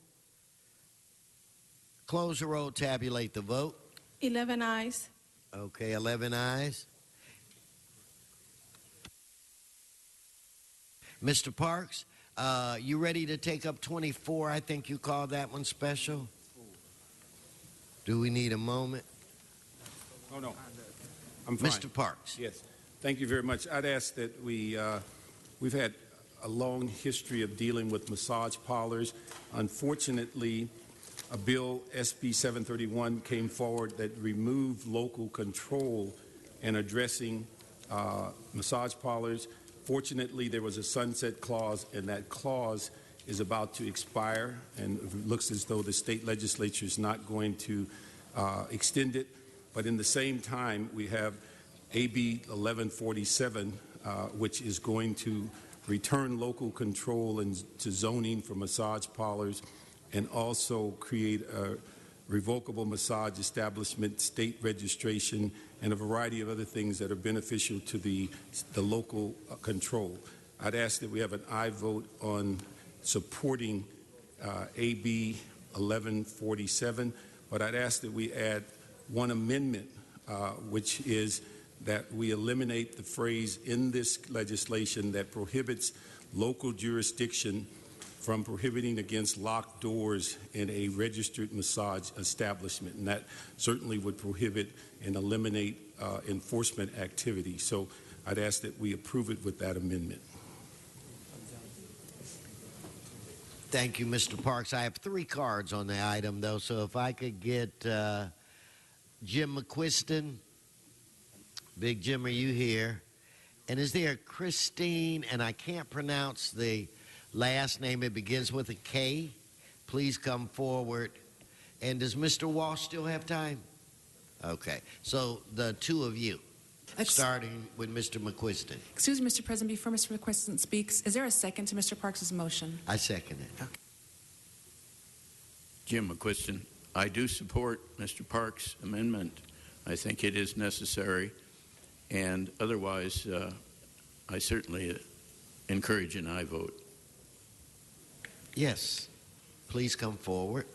Close the roll, tabulate the vote. 11 ayes. Okay, 11 ayes. Mr. Parks, you ready to take up 24? I think you called that one special. Do we need a moment? Oh, no. I'm fine. Mr. Parks. Yes. Thank you very much. I'd ask that we've had a long history of dealing with massage parlors. Unfortunately, a bill, SB 731, came forward that removed local control in addressing massage parlors. Fortunately, there was a sunset clause, and that clause is about to expire, and it looks as though the state legislature is not going to extend it. But in the same time, we have AB 1147, which is going to return local control to zoning for massage parlors and also create a revocable massage establishment, state registration, and a variety of other things that are beneficial to the local control. I'd ask that we have an aye vote on supporting AB 1147, but I'd ask that we add one amendment, which is that we eliminate the phrase in this legislation that prohibits local jurisdiction from prohibiting against locked doors in a registered massage establishment, and that certainly would prohibit and eliminate enforcement activity. So I'd ask that we approve it with that amendment. Thank you, Mr. Parks. I have 3 cards on the item, though, so if I could get Jim McQuiston. Big Jim, are you here? And is there Christine, and I can't pronounce the last name, it begins with a K. Please come forward. And does Mr. Walsh still have time? Okay, so the 2 of you, starting with Mr. McQuiston. Excuse me, Mr. President, before Mr. McQuiston speaks, is there a second to Mr. Parks' motion? I second it. Okay. Jim McQuiston. I do support Mr. Parks' amendment. I think it is necessary, and otherwise, I certainly encourage an aye vote. Yes, please come forward.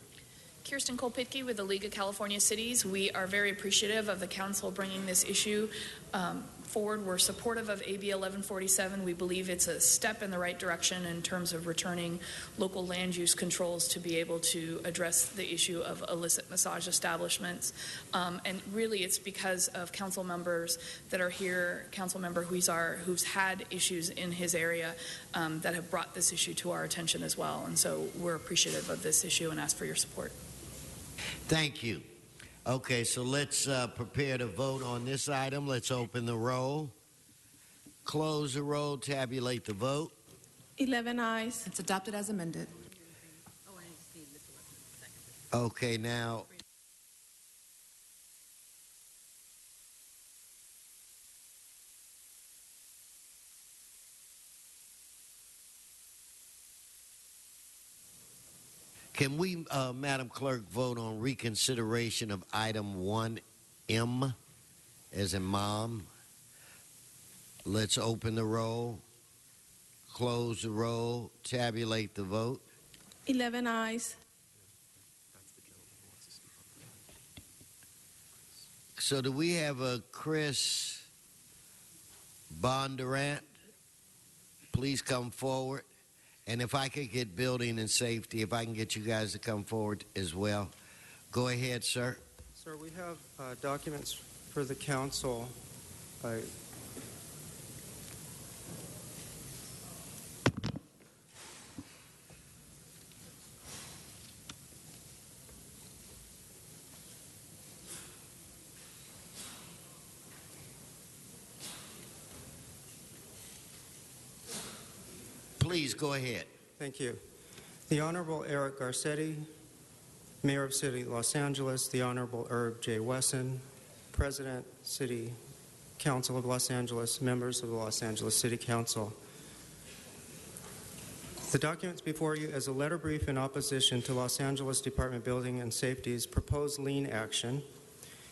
Kirsten Kolpitke with the League of California Cities. We are very appreciative of the council bringing this issue forward. We're supportive of AB 1147. We believe it's a step in the right direction in terms of returning local land use controls to be able to address the issue of illicit massage establishments. And really it's because of council members that are here, council member Huizar, who's had issues in his area that have brought this issue to our attention as well. And so we're appreciative of this issue and ask for your support. Thank you. Okay, so let's prepare to vote on this item. Let's open the roll, close the roll, tabulate the vote. 11 ayes. It's adopted as amended. Okay, now can we, Madam Clerk, vote on reconsideration of item 1M, as in mom? Let's open the roll, close the roll, tabulate the vote. 11 ayes. So do we have a Chris Bondurant? Please come forward. And if I could get building and safety, if I can get you guys to come forward as well. Go ahead, sir. Sir, we have documents for the council. Please go ahead. Thank you. The Honorable Eric Garcetti, Mayor of City of Los Angeles, the Honorable Herb J. Wesson, President, City Council of Los Angeles, members of the Los Angeles City Council. The documents before you is a letter brief in opposition to Los Angeles Department of Building and Safety's proposed lien action,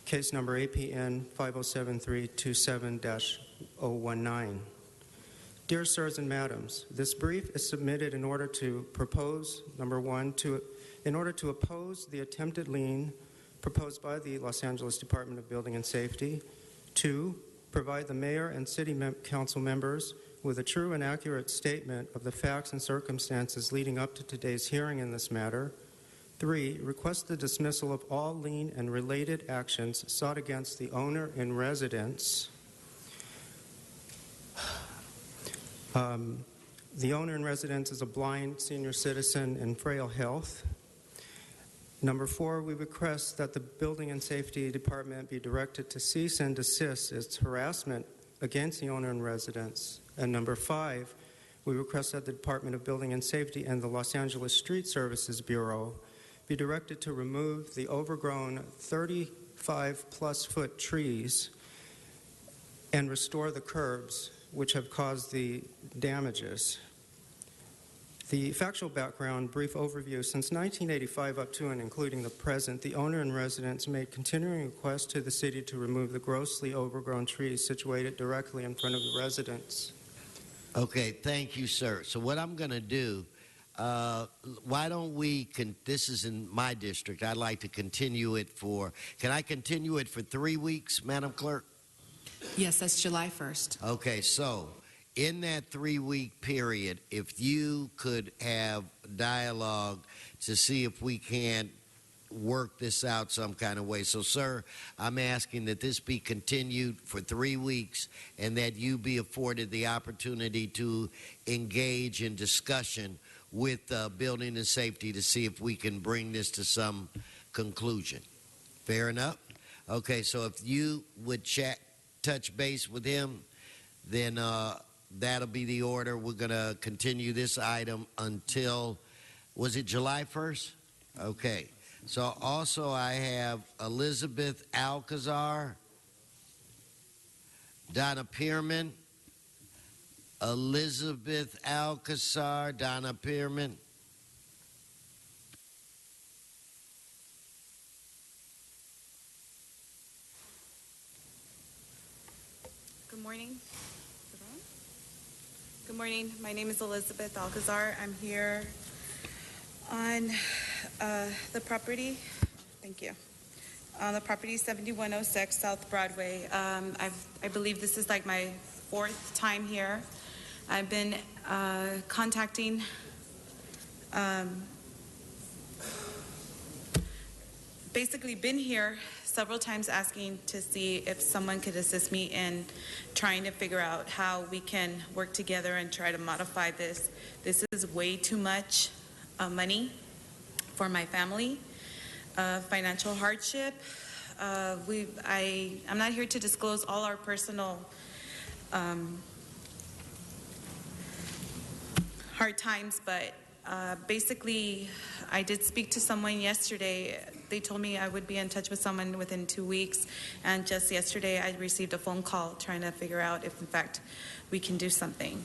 case number APN 507327-019. Dear sirs and madams, this brief is submitted in order to propose, number one, in order to oppose the attempted lien proposed by the Los Angeles Department of Building and Safety. 2, provide the mayor and city council members with a true and accurate statement of the facts and circumstances leading up to today's hearing in this matter. 3, request the dismissal of all lien and related actions sought against the owner in residence. The owner in residence is a blind senior citizen in frail health. Number 4, we request that the Building and Safety Department be directed to cease and desist its harassment against the owner in residence. And number 5, we request that the Department of Building and Safety and the Los Angeles Street Services Bureau be directed to remove the overgrown 35-plus foot trees and restore the curbs which have caused the damages. The factual background, brief overview. Since 1985 up to and including the present, the owner and residents made continuing requests to the city to remove the grossly overgrown trees situated directly in front of the residents. Okay, thank you, sir. So what I'm going to do, why don't we, this is in my district, I'd like to continue it for, can I continue it for 3 weeks, Madam Clerk? Yes, that's July 1st. Okay, so in that 3-week period, if you could have dialogue to see if we can't work this out some kind of way. So, sir, I'm asking that this be continued for 3 weeks and that you be afforded the opportunity to engage in discussion with Building and Safety to see if we can bring this to some conclusion. Fair enough? Okay, so if you would touch base with him, then that'll be the order. We're going to continue this item until, was it July 1st? Okay. So also I have Elizabeth Alcazar, Donna Pearman, Elizabeth Alcazar, Donna Pearman. Good morning. Good morning. My name is Elizabeth Alcazar. I'm here on the property. Thank you. On the property 7106 South Broadway. I believe this is like my 4th time here. I've been contacting basically been here several times asking to see if someone could assist me in trying to figure out how we can work together and try to modify this. This is way too much money for my family, financial hardship. I'm not here to disclose all our personal hard times, but basically, I did speak to someone yesterday. They told me I would be in touch with someone within 2 weeks, and just yesterday I received a phone call trying to figure out if, in fact, we can do something.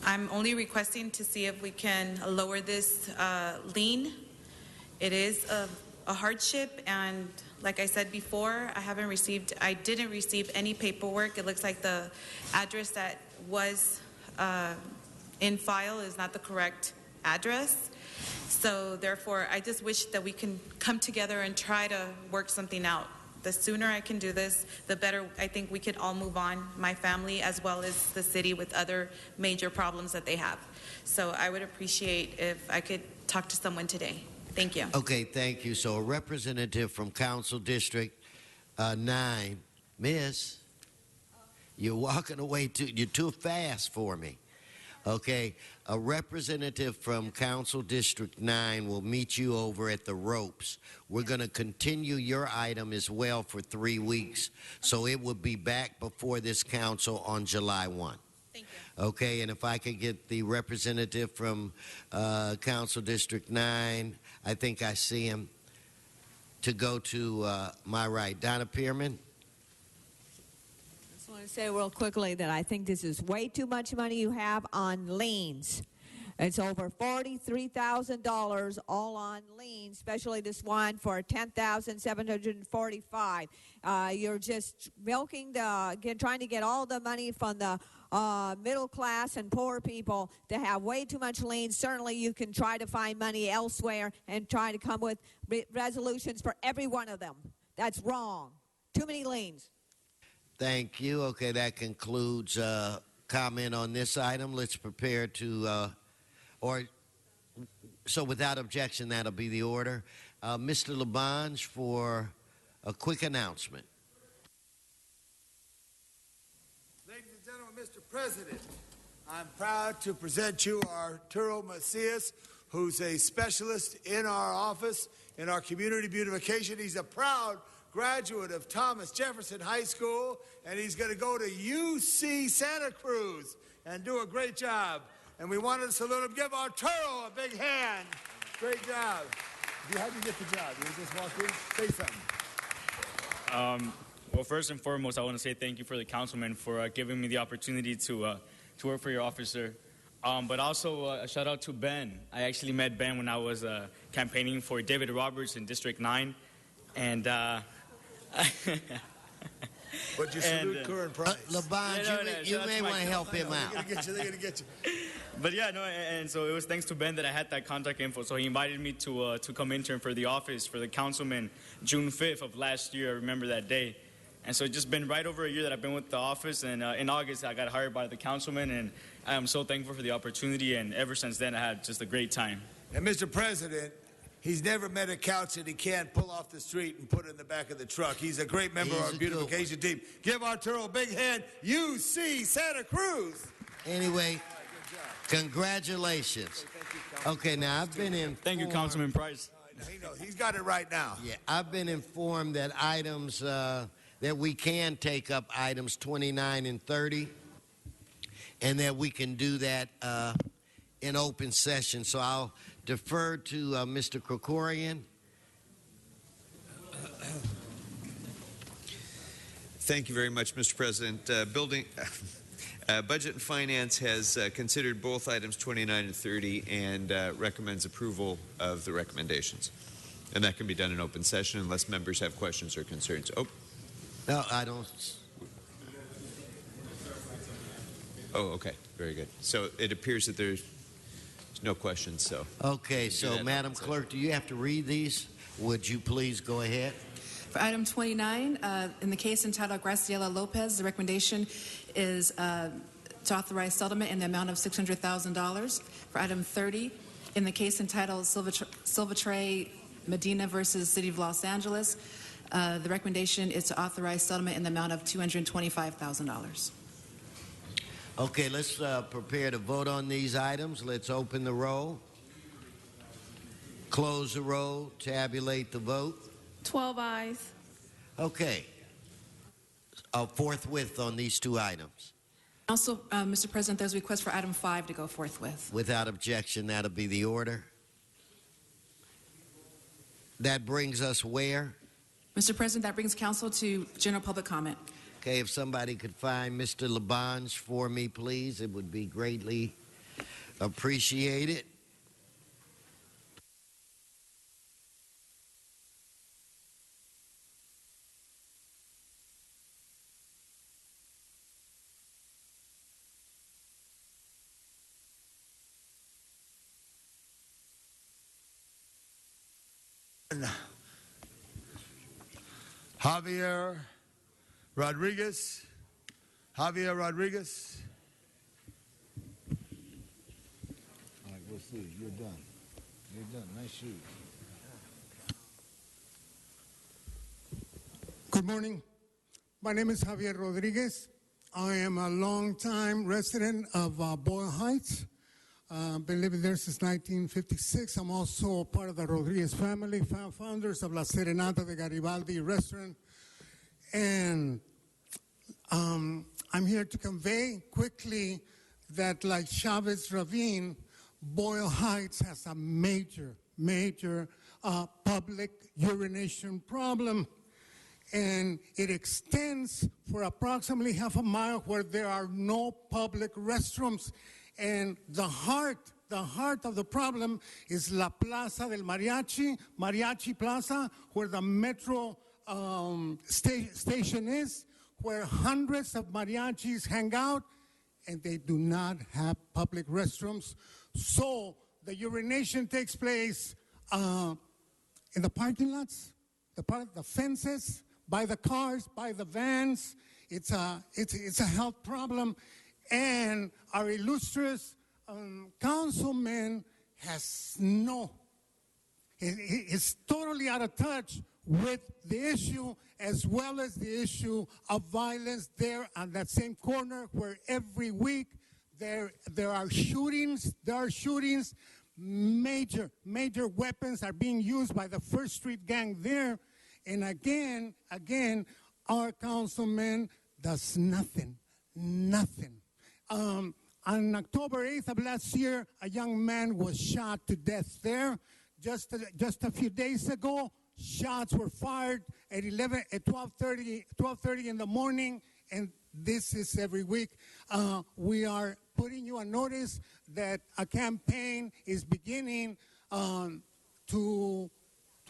I'm only requesting to see if we can lower this lien. It is a hardship, and like I said before, I didn't receive any paperwork. It looks like the address that was in file is not the correct address. So therefore, I just wish that we can come together and try to work something out. The sooner I can do this, the better I think we could all move on, my family as well as the city with other major problems that they have. So I would appreciate if I could talk to someone today. Thank you. Okay, thank you. So a representative from Council District 9. Miss, you're walking away you're too fast for me. Okay, a representative from Council District 9 will meet you over at the ropes. We're going to continue your item as well for 3 weeks, so it will be back before this council on July 1. Thank you. Okay, and if I could get the representative from Council District 9, I think I see him, to go to my right. Donna Pearman. I want to say real quickly that I think this is way too much money you have on liens. It's over $43,000 all on liens, especially this one for $10,745. You're just milking trying to get all the money from the middle class and poor people to have way too much liens. Certainly you can try to find money elsewhere and try to come with resolutions for every one of them. That's wrong. Too many liens. Thank you. Okay, that concludes comment on this item. Let's prepare to, So without objection, that'll be the order. Mr. Labange for a quick announcement. Ladies and gentlemen, Mr. President, I'm proud to present you Arturo Macias, who's a specialist in our office, in our community beautification. He's a proud graduate of Thomas Jefferson High School, and he's going to go to UC Santa Cruz and do a great job. And we wanted to salute him. Give Arturo a big hand. Great job. How'd you get the job? You just walked in? Say something. Well, first and foremost, I want to say thank you for the councilman for giving me the opportunity to work for your officer. But also a shout out to Ben. I actually met Ben when I was campaigning for David Roberts in District 9. And but you salute Curran Price. Labange, you may want to help him out. They're going to get you. But yeah, no, and so it was thanks to Ben that I had that contact info. So he invited me to come intern for the office for the councilman June 5th of last year. I remember that day. And so it's just been right over a year that I've been with the office. And in August, I got hired by the councilman. And I am so thankful for the opportunity. And ever since then, I had just a great time. And Mr. President, he's never met a couch that he can't pull off the street and put in the back of the truck. He's a great member of our beautification team. Give Arturo a big hand. UC Santa Cruz. Anyway, congratulations. Okay, now I've been informed. Thank you, Councilman Price. He's got it right now. Yeah, I've been informed that items that we can take up items 29 and 30, and that we can do that in open session. So I'll defer to Mr. Krikorian. Thank you very much, Mr. President. Budget and Finance has considered both items 29 and 30 and recommends approval of the recommendations. And that can be done in open session unless members have questions or concerns. Oh. No, I don't. Oh, okay. Very good. So it appears that there's no questions. So. Okay, so Madam Clerk, do you have to read these? Would you please go ahead? For item 29, in the case entitled Graciela Lopez, the recommendation is to authorize settlement in the amount of $600,000. For item 30, in the case entitled Silvatrey Medina versus City of Los Angeles, the recommendation is to authorize settlement in the amount of $225,000. Okay, let's prepare to vote on these items. Let's open the roll, close the roll, tabulate the vote. 12 ayes. Okay. Forthwith on these two items. Also, Mr. President, there's a request for item 5 to go forthwith. Without objection, that'll be the order. That brings us where? Mr. President, that brings council to general public comment. Okay, if somebody could find Mr. Labange for me, please, it would be greatly appreciated. Javier Rodriguez. Javier Rodriguez. All right, we'll see. You're done. You're done. Nice shoes. Good morning. My name is Javier Rodriguez. I am a longtime resident of Boyle Heights. Been living there since 1956. I'm also part of the Rodriguez family, founders of La Serenata de Garibaldi restaurant. And I'm here to convey quickly that, like Chavez Ravine, Boyle Heights has a major public urination problem. And it extends for approximately half a mile where there are no public restrooms. And the heart of the problem is La Plaza del Mariachi Plaza, where the metro station is, where hundreds of mariachis hang out, and they do not have public restrooms. So the urination takes place in the parking lots, the fences, by the cars, by the vans. It's a health problem. And our illustrious councilman has is totally out of touch with the issue, as well as the issue of violence there on that same corner, where every week there are shootings. There are shootings. Major weapons are being used by the First Street gang there. And again, our councilman does nothing. On October 8th of last year, a young man was shot to death there. Just a few days ago, shots were fired at 12:30 in the morning, and this is every week. We are putting you on notice that a campaign is beginning to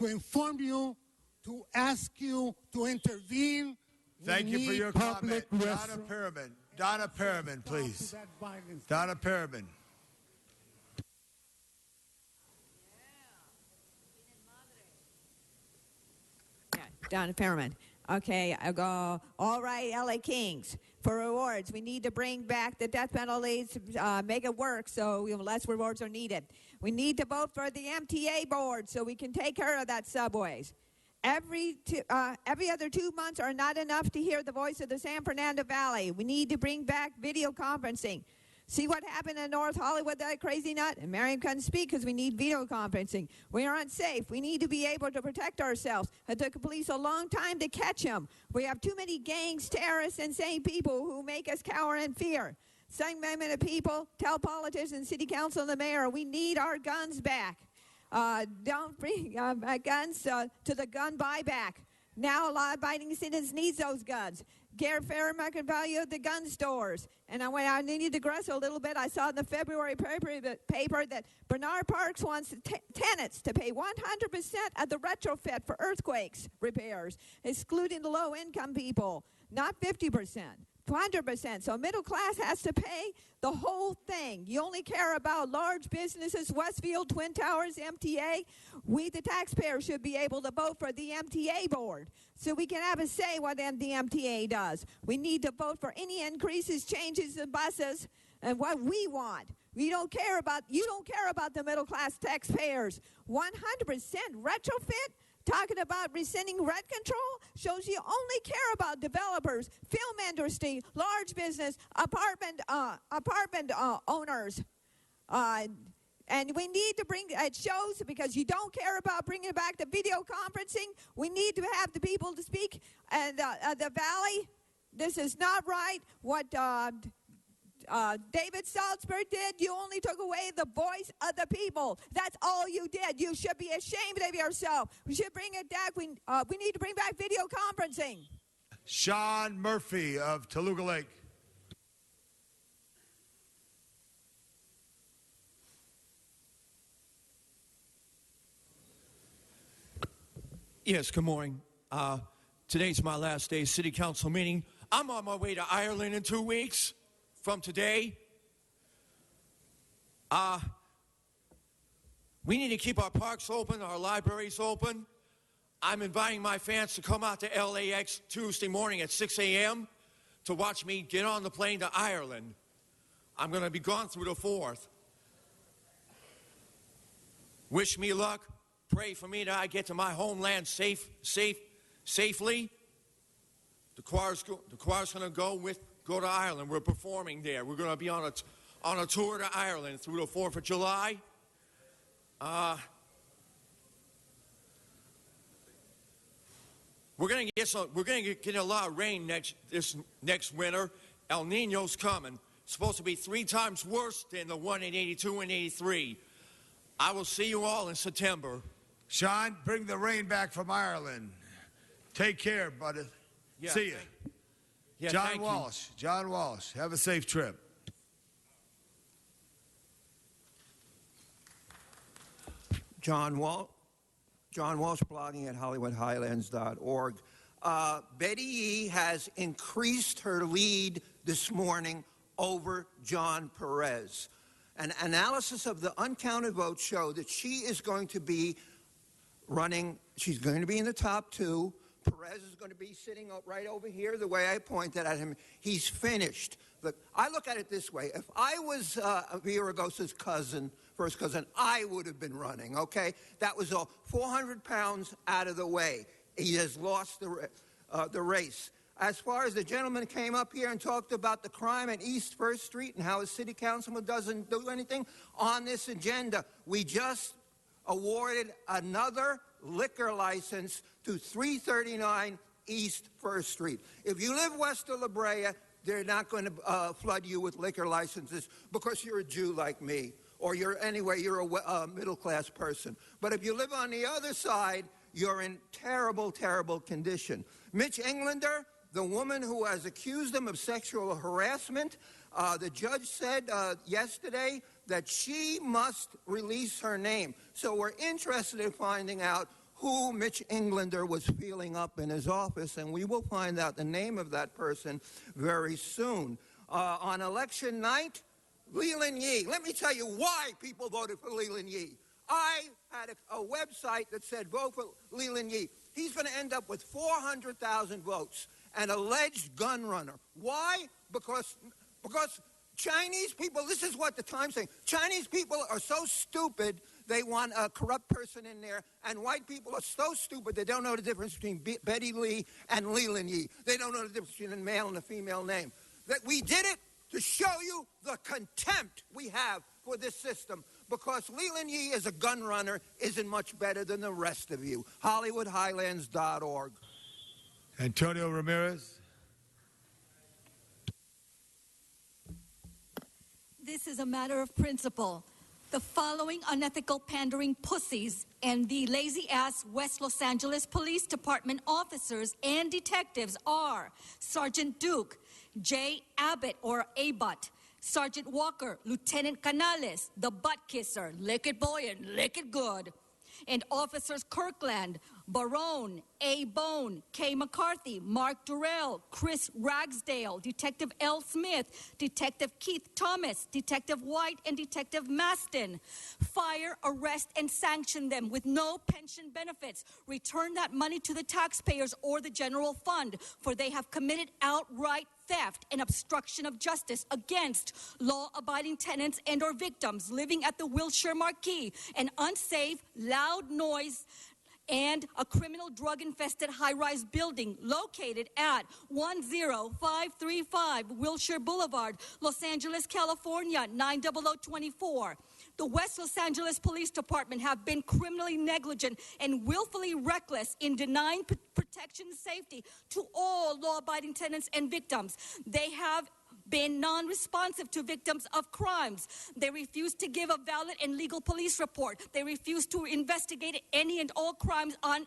inform you, to ask you to intervene. Thank you for your comment. Donna Perriman, please. Donna Perriman. Donna Perriman. Okay, I go, all right, LA Kings, for rewards, we need to bring back the death penalties, make it work so less rewards are needed. We need to vote for the MTA board so we can take care of that subways. Every other 2 months are not enough to hear the voice of the San Fernando Valley. We need to bring back video conferencing. See what happened in North Hollywood, that crazy nut? And Marion couldn't speak because we need video conferencing. We are unsafe. We need to be able to protect ourselves. It took the police a long time to catch them. We have too many gangs, terrorists, insane people who make us cower in fear. Some of people tell politicians, city council, and the mayor, we need our guns back. Don't bring guns to the gun buyback. Now law-abiding citizens need those guns. Get fair market value of the gun stores. And when I need to digress a little bit, I saw in the February paper that Bernard Parks wants tenants to pay 100% of the retrofit for earthquakes repairs, excluding the low-income people, not 50%. 100%. So middle class has to pay the whole thing. You only care about large businesses, Westfield, Twin Towers, MTA. We, the taxpayers, should be able to vote for the MTA board so we can have a say what the MTA does. We need to vote for any increases, changes in buses, and what we want. You don't care about the middle class taxpayers. 100% retrofit? Talking about rescinding rent control shows you only care about developers, film industry, large business, apartment owners. And we need to bring, it shows, because you don't care about bringing back the video conferencing, we need to have the people to speak. And the Valley, this is not right. What David Salzberg did, you only took away the voice of the people. That's all you did. You should be ashamed of yourself. We should bring it back. We need to bring back video conferencing. Sean Murphy of Toluca Lake. Yes, good morning. Today's my last day city council meeting. I'm on my way to Ireland in 2 weeks. From today, we need to keep our parks open, our libraries open. I'm inviting my fans to come out to LAX Tuesday morning at 6 a.m. to watch me get on the plane to Ireland. I'm going to be gone through the 4th. Wish me luck. Pray for me that I get to my homeland safely. The choir's going to go to Ireland. We're performing there. We're going to be on a tour to Ireland through the 4th of July. We're going to get a lot of rain next winter. El Nino's coming. It's supposed to be 3 times worse than the one in 82 and 83. I will see you all in September. Sean, bring the rain back from Ireland. Take care, buddy. Yeah, see you. Yeah, John Walsh. John Walsh. Have a safe trip. John Walsh, blogging at HollywoodHighlands.org. Betty Yee has increased her lead this morning over John Perez. An analysis of the uncounted votes show that she is going to be running, she's going to be in the top 2. Perez is going to be sitting right over here the way I pointed at him. He's finished. I look at it this way. If I was Villaraigosa's first cousin, I would have been running, okay? That was all 400 pounds out of the way. He has lost the race. As far as the gentleman came up here and talked about the crime at East 1st Street and how his city councilman doesn't do anything on this agenda, we just awarded another liquor license to 339 East 1st Street. If you live west of La Brea, they're not going to flood you with liquor licenses because you're a Jew like me, or you're a middle-class person. But if you live on the other side, you're in terrible, terrible condition. Mitch Englander, the woman who has accused him of sexual harassment, the judge said yesterday that she must release her name. So we're interested in finding out who Mitch Englander was feeling up in his office, and we will find out the name of that person very soon. On election night, Leland Yee. Let me tell you why people voted for Leland Yee. I had a website that said vote for Leland Yee. He's going to end up with 400,000 votes, an alleged gun runner. Why? Because Chinese people, this is what the Times saying, Chinese people are so stupid they want a corrupt person in there, and white people are so stupid they don't know the difference between Betty Lee and Leland Yee. They don't know the difference between a male and a female name. That we did it to show you the contempt we have for this system, because Leland Yee as a gun runner isn't much better than the rest of you. HollywoodHighlands.org. Antonio Ramirez. This is a matter of principle. The following unethical pandering pussies and the lazy-ass West Los Angeles Police Department officers and detectives are Sergeant Duke, J. Abbott or Abbott, Sergeant Walker, Lieutenant Canales, the butt kisser, lick it boy and lick it good, and Officers Kirkland, Barone, A. Bone, K. McCarthy, Mark Durrell, Chris Ragsdale, Detective L. Smith, Detective Keith Thomas, Detective White, and Detective Maston. Fire, arrest, and sanction them with no pension benefits. Return that money to the taxpayers or the general fund, for they have committed outright theft and obstruction of justice against law-abiding tenants and or victims living at the Wilshire Marquee, an unsafe, loud noise, and a criminal drug-infested high-rise building located at 10535 Wilshire Boulevard, Los Angeles, California, 90024. The West Los Angeles Police Department have been criminally negligent and willfully reckless in denying protection and safety to all law-abiding tenants and victims. They have been non-responsive to victims of crimes. They refuse to give a valid and legal police report. They refuse to investigate any and all crimes on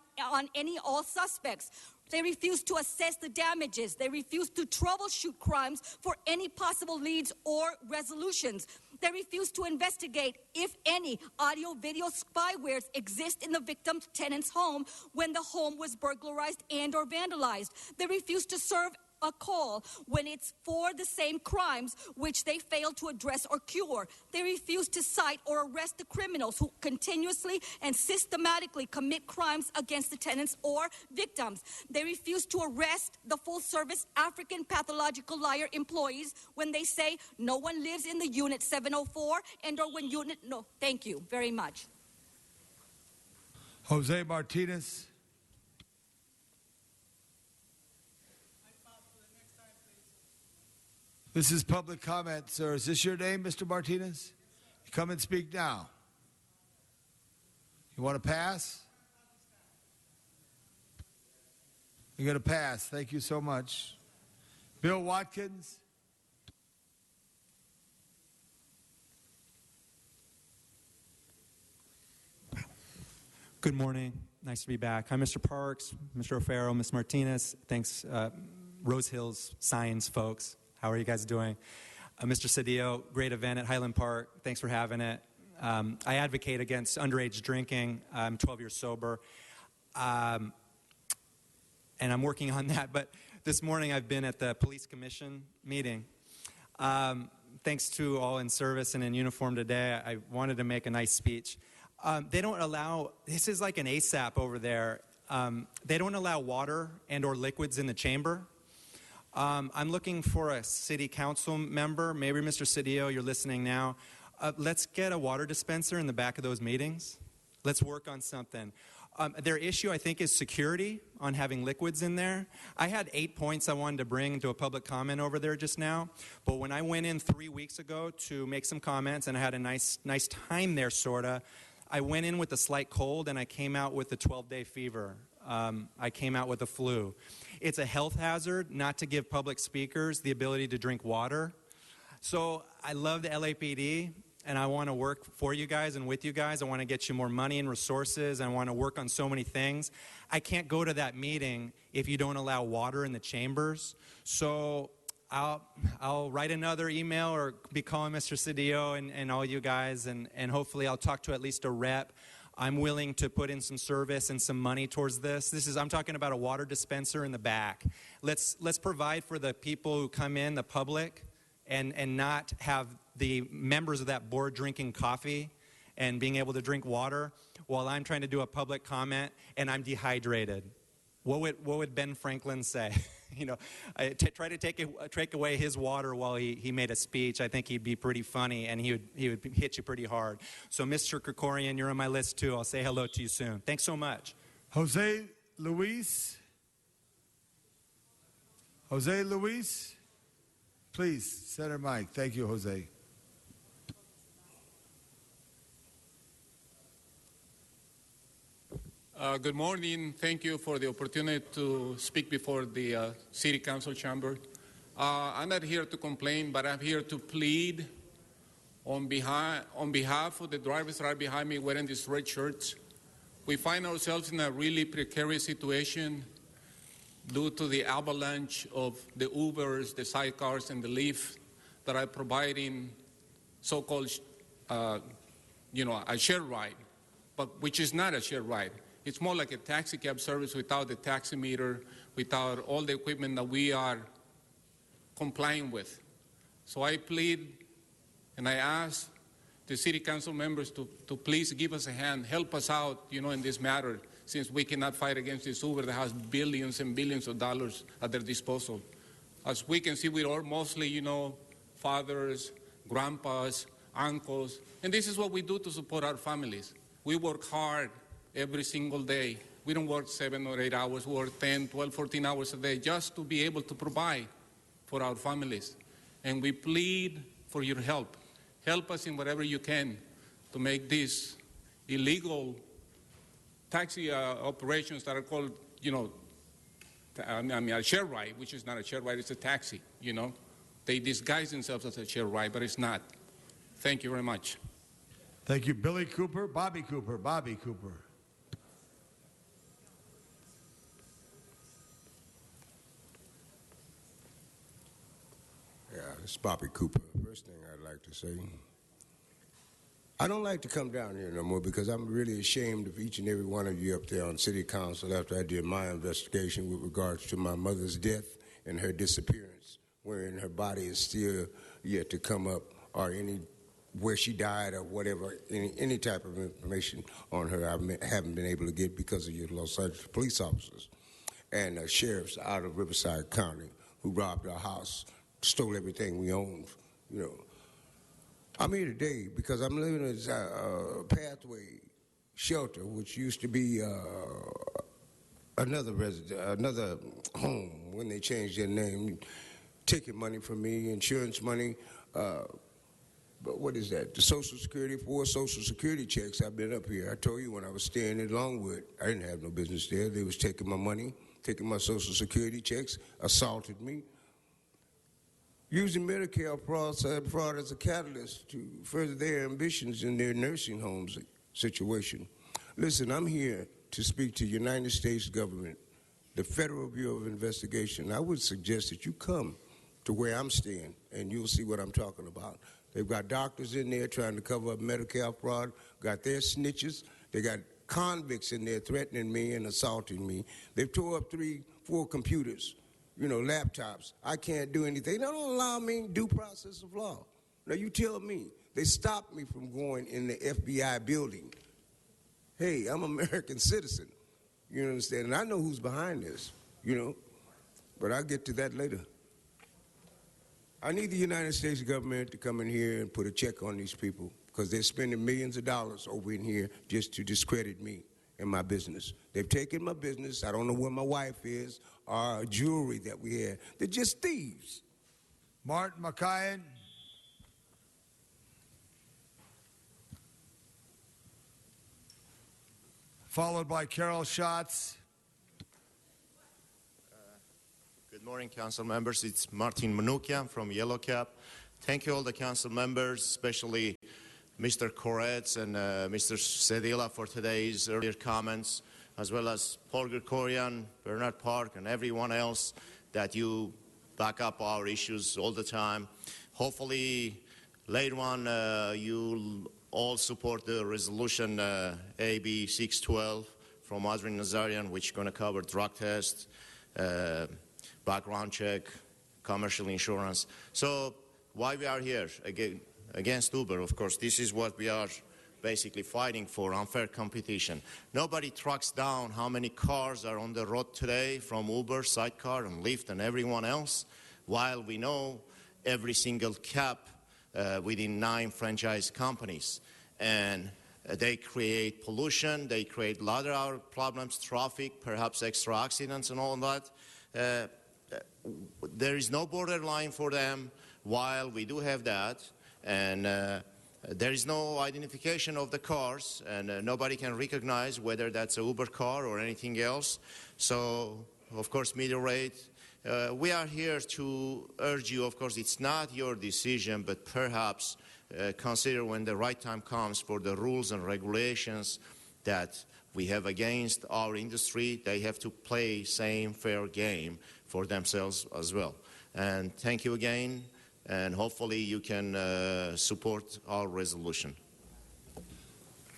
all suspects. They refuse to assess the damages. They refuse to troubleshoot crimes for any possible leads or resolutions. They refuse to investigate if any audio-video spywares exist in the victim's tenant's home when the home was burglarized and or vandalized. They refuse to serve a call when it's for the same crimes which they fail to address or cure. They refuse to cite or arrest the criminals who continuously and systematically commit crimes against the tenants or victims. They refuse to arrest the full-service African pathological liar employees when they say no one lives in the unit 704 and or when unit... No, thank you very much. Jose Martinez. This is public comment, sir. Is this your name, Mr. Martinez? Come and speak now. You want to pass? You're going to pass. Thank you so much. Bill Watkins. Good morning. Nice to be back. Hi, Mr. Parks, Mr. O'Farrell, Ms. Martinez. Thanks, Rose Hills Science folks. How are you guys doing? Mr. Cedillo, great event at Highland Park. Thanks for having it. I advocate against underage drinking. I'm 12 years sober. And I'm working on that. But this morning I've been at the police commission meeting. Thanks to all in service and in uniform today, I wanted to make a nice speech. They don't allow, this is like an ASAP over there. They don't allow water and or liquids in the chamber. I'm looking for a city council member. Maybe Mr. Cedillo, you're listening now. Let's get a water dispenser in the back of those meetings. Let's work on something. Their issue, I think, is security on having liquids in there. I had 8 points I wanted to bring to a public comment over there just now. But when I went in 3 weeks ago to make some comments, and I had a nice time there, sort of, I went in with a slight cold, and I came out with a 12-day fever. I came out with a flu. It's a health hazard not to give public speakers the ability to drink water. So I love the LAPD, and I want to work for you guys and with you guys. I want to get you more money and resources. I want to work on so many things. I can't go to that meeting if you don't allow water in the chambers. So I'll write another email or be calling Mr. Cedillo and all you guys, and hopefully I'll talk to at least a rep. I'm willing to put in some service and some money towards this. I'm talking about a water dispenser in the back. Let's provide for the people who come in, the public, and not have the members of that board drinking coffee and being able to drink water while I'm trying to do a public comment and I'm dehydrated. What would Ben Franklin say? Try to take away his water while he made a speech. I think he'd be pretty funny, and he would hit you pretty hard. So, Mr. Krikorian, you're on my list too. I'll say hello to you soon. Thanks so much. Jose Luis, please, center mic. Thank you, Jose. Good morning. Thank you for the opportunity to speak before the City Council chamber. I'm not here to complain, but I'm here to plead on behalf of the drivers that are behind me wearing these red shirts. We find ourselves in a really precarious situation due to the avalanche of the Ubers, the sidecars, and the Lyft that are providing so-called, a share ride, but which is not a share ride. It's more like a taxi cab service without the taximeter, without all the equipment that we are complying with. So I plead and I ask the city council members to please give us a hand, help us out, in this matter, since we cannot fight against this Uber that has billions and billions of dollars at their disposal. As we can see, we are mostly, fathers, grandpas, uncles, and this is what we do to support our families. We work hard every single day. We don't work 7 or 8 hours, we work 10, 12, 14 hours a day just to be able to provide for our families. And we plead for your help. Help us in whatever you can to make these illegal taxi operations that are called, a share ride, which is not a share ride, it's a taxi, They disguise themselves as a share ride, but it's not. Thank you very much. Thank you, Billy Cooper. Bobby Cooper. Yeah, it's Bobby Cooper. First thing I'd like to say, I don't like to come down here no more because I'm really ashamed of each and every one of you up there on City Council after I did my investigation with regards to my mother's death and her disappearance, wherein her body is still yet to come up, or where she died or whatever, any type of information on her I haven't been able to get because of your Los Angeles police officers and sheriffs out of Riverside County who robbed our house, stole everything we owned, I'm here today because I'm living in a Pathway shelter, which used to be another home when they changed their name, taking money from me, insurance money, but what is that? The Social Security, 4 Social Security checks. I've been up here. I told you when I was staying in Longwood, I didn't have no business there. They was taking my money, taking my Social Security checks, assaulted me, using Medicare fraud as a catalyst to further their ambitions in their nursing homes situation. Listen, I'm here to speak to the United States government, the Federal Bureau of Investigation. I would suggest that you come to where I'm staying, and you'll see what I'm talking about. They've got doctors in there trying to cover up Medicare fraud, got their snitches. They got convicts in there threatening me and assaulting me. They've tore up 3, 4 computers, laptops. I can't do anything. They don't allow me due process of law. Now, you tell me. They stopped me from going in the FBI building. Hey, I'm an American citizen. You understand? And I know who's behind this, but I'll get to that later. I need the United States government to come in here and put a check on these people because they're spending millions of dollars over in here just to discredit me and my business. They've taken my business. I don't know where my wife is, or jewelry that we had. They're just thieves. Martin McKeon. Followed by Carol Schatz. Good morning, council members. It's Martin Manukian from Yellow Cap. Thank you all the council members, especially Mr. Koretz and Mr. Cedillo for today's earlier comments, as well as Paul Gregorian, Bernard Park, and everyone else that you back up our issues all the time. Hopefully, later on, you'll all support the resolution AB 612 from Adrian Nazarian, which is going to cover drug tests, background check, commercial insurance. So why we are here against Uber, of course, this is what we are basically fighting for, unfair competition. Nobody tracks down how many cars are on the road today from Uber, Sidecar, and Lyft, and everyone else, while we know every single cab within 9 franchise companies. And they create pollution, they create a lot of our problems, traffic, perhaps extra accidents and all that. There is no borderline for them, while we do have that. And there is no identification of the cars, and nobody can recognize whether that's an Uber car or anything else. So, of course, media rate. We are here to urge you, of course, it's not your decision, but perhaps consider when the right time comes for the rules and regulations that we have against our industry. They have to play same fair game for themselves as well. And thank you again, and hopefully you can support our resolution.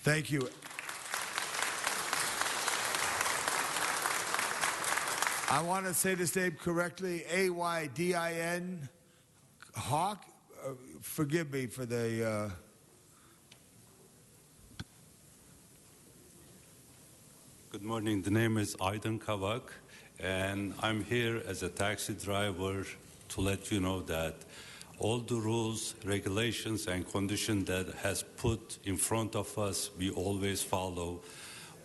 Thank you. I want to say this name correctly, Aydin Hawk. Forgive me for the... Good morning. The name is Aydin Kavak, and I'm here as a taxi driver to let you know that all the rules, regulations, and conditions that has put in front of us, we always follow.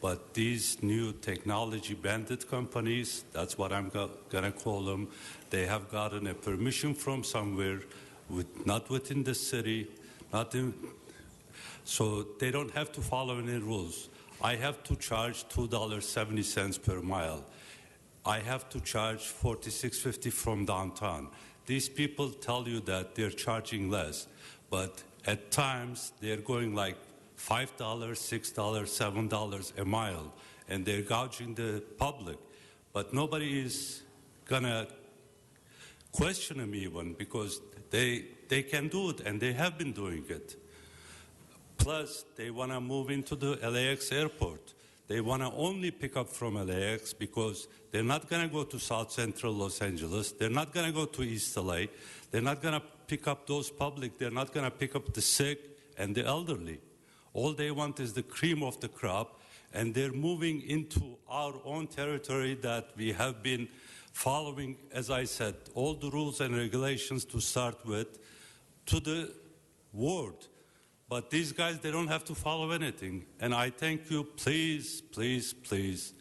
But these new technology bandit companies, that's what I'm going to call them, they have gotten a permission from somewhere, not within the city, so they don't have to follow any rules. I have to charge $2.70 per mile. I have to charge $46.50 from downtown. These people tell you that they're charging less, but at times they're going like $5, $6, $7 a mile, and they're gouging the public. But nobody is gonna question them even, because they can do it, and they have been doing it. Plus, they want to move into the LAX airport. They want to only pick up from LAX because they're not going to go to South Central Los Angeles. They're not going to go to East LA. They're not going to pick up those public. They're not going to pick up the sick and the elderly. All they want is the cream of the crop, and they're moving into our own territory that we have been following, as I said, all the rules and regulations to start with, to the world. But these guys, they don't have to follow anything. And I thank you, please, please, please.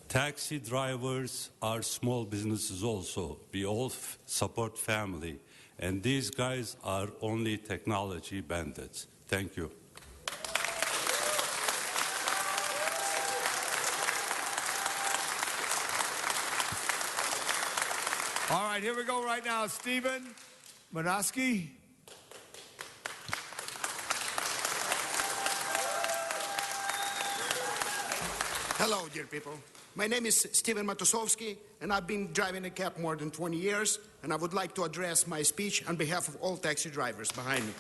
Taxi drivers are small businesses also. We all support family. And these guys are only technology bandits. Thank you. All right, here we go right now. Stephen Manaski. Hello, dear people. My name is Steven Matosowski, and I've been driving a cab more than 20 years, and I would like to address my speech on behalf of all taxi drivers behind me.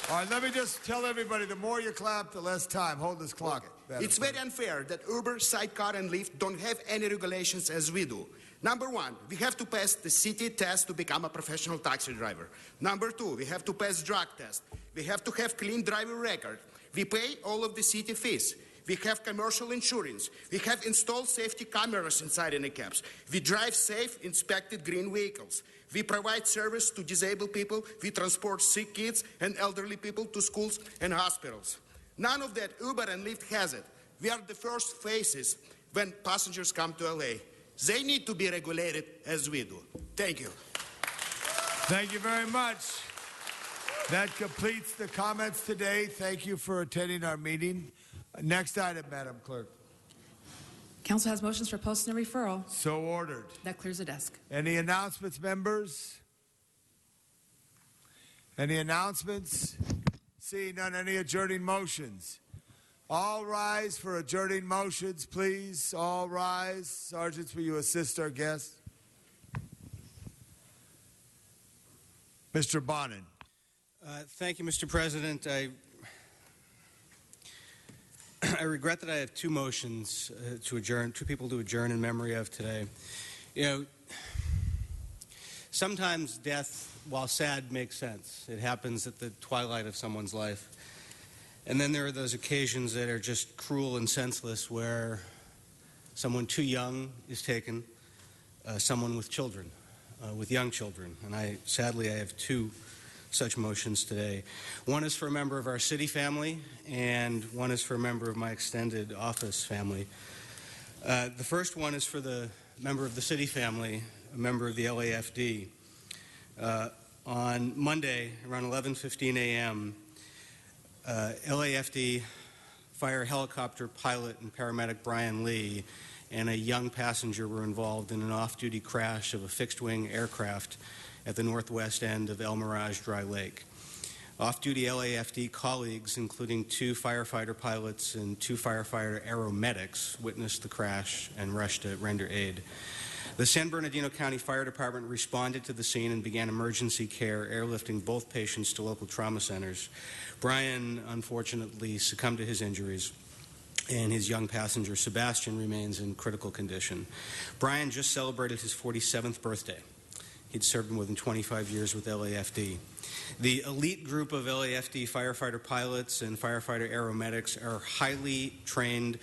All right, let me just tell everybody, the more you clap, the less time. Hold this clock. Okay. It's very unfair that Uber, Sidecar, and Lyft don't have any regulations as we do. Number one, we have to pass the city test to become a professional taxi driver. Number two, we have to pass drug test. We have to have clean driver record. We pay all of the city fees. We have commercial insurance. We have installed safety cameras inside in the cabs. We drive safe, inspected green vehicles. We provide service to disabled people. We transport sick kids and elderly people to schools and hospitals. None of that Uber and Lyft has it. We are the first faces when passengers come to LA. They need to be regulated as we do. Thank you. Thank you very much. That completes the comments today. Thank you for attending our meeting. Next item, Madam Clerk. Council has motions for posting and referral. So ordered. That clears the desk. Any announcements, members? Any announcements? Seeing none, any adjourning motions? All rise for adjourning motions, please. All rise. Sergeants, will you assist our guests? Mr. Bonin. Thank you, Mr. President. I regret that I have two motions to adjourn, two people to adjourn in memory of today. You know, sometimes death, while sad, makes sense. It happens at the twilight of someone's life. And then there are those occasions that are just cruel and senseless where someone too young is taken, someone with children, with young children. And sadly, I have two such motions today. One is for a member of our city family, and one is for a member of my extended office family. The first one is for the member of the city family, a member of the LAFD. On Monday, around 11:15 a.m., LAFD fire helicopter pilot and paramedic Brian Lee and a young passenger were involved in an off-duty crash of a fixed-wing aircraft at the northwest end of El Mirage Dry Lake. Off-duty LAFD colleagues, including two firefighter pilots and two firefighter aeromedics, witnessed the crash and rushed to render aid. The San Bernardino County Fire Department responded to the scene and began emergency care, airlifting both patients to local trauma centers. Brian, unfortunately, succumbed to his injuries, and his young passenger, Sebastian, remains in critical condition. Brian just celebrated his 47th birthday. He'd served more than 25 years with LAFD. The elite group of LAFD firefighter pilots and firefighter aeromedics are highly trained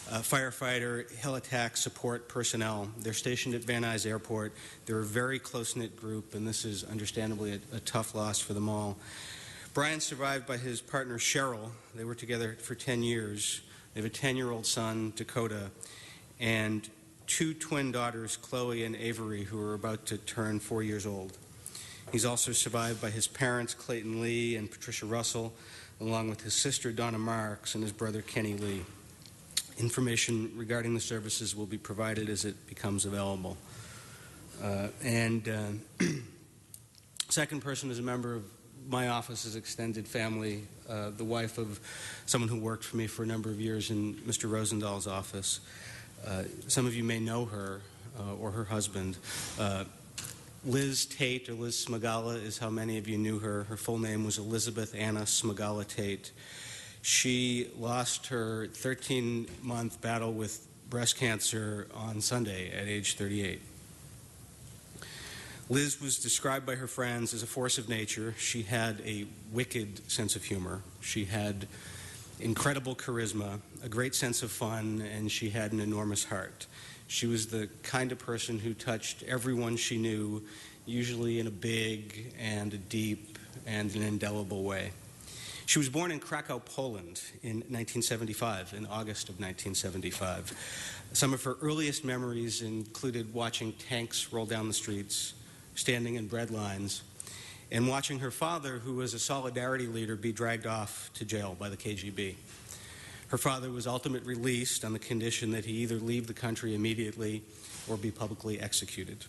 firefighter helitack support personnel. They're stationed at Van Nuys Airport. They're a very close-knit group, and this is understandably a tough loss for them all. Brian survived by his partner, Cheryl. They were together for 10 years. They have a 10-year-old son, Dakota, and two twin daughters, Chloe and Avery, who are about to turn 4 years old. He's also survived by his parents, Clayton Lee and Patricia Russell, along with his sister, Donna Marks, and his brother, Kenny Lee. Information regarding the services will be provided as it becomes available. Second person is a member of my office's extended family, the wife of someone who worked for me for a number of years in Mr. Rosenthal's office. Some of you may know her or her husband. Liz Tate, or Liz Smagala, is how many of you knew her. Her full name was Elizabeth Anna Smagala Tate. She lost her 13-month battle with breast cancer on Sunday at age 38. Liz was described by her friends as a force of nature. She had a wicked sense of humor. She had incredible charisma, a great sense of fun, and she had an enormous heart. She was the kind of person who touched everyone she knew, usually in a big and a deep and an indelible way. She was born in Krakow, Poland in 1975, in August of 1975. Some of her earliest memories included watching tanks roll down the streets, standing in bread lines, and watching her father, who was a solidarity leader, be dragged off to jail by the KGB. Her father was ultimately released on the condition that he either leave the country immediately or be publicly executed.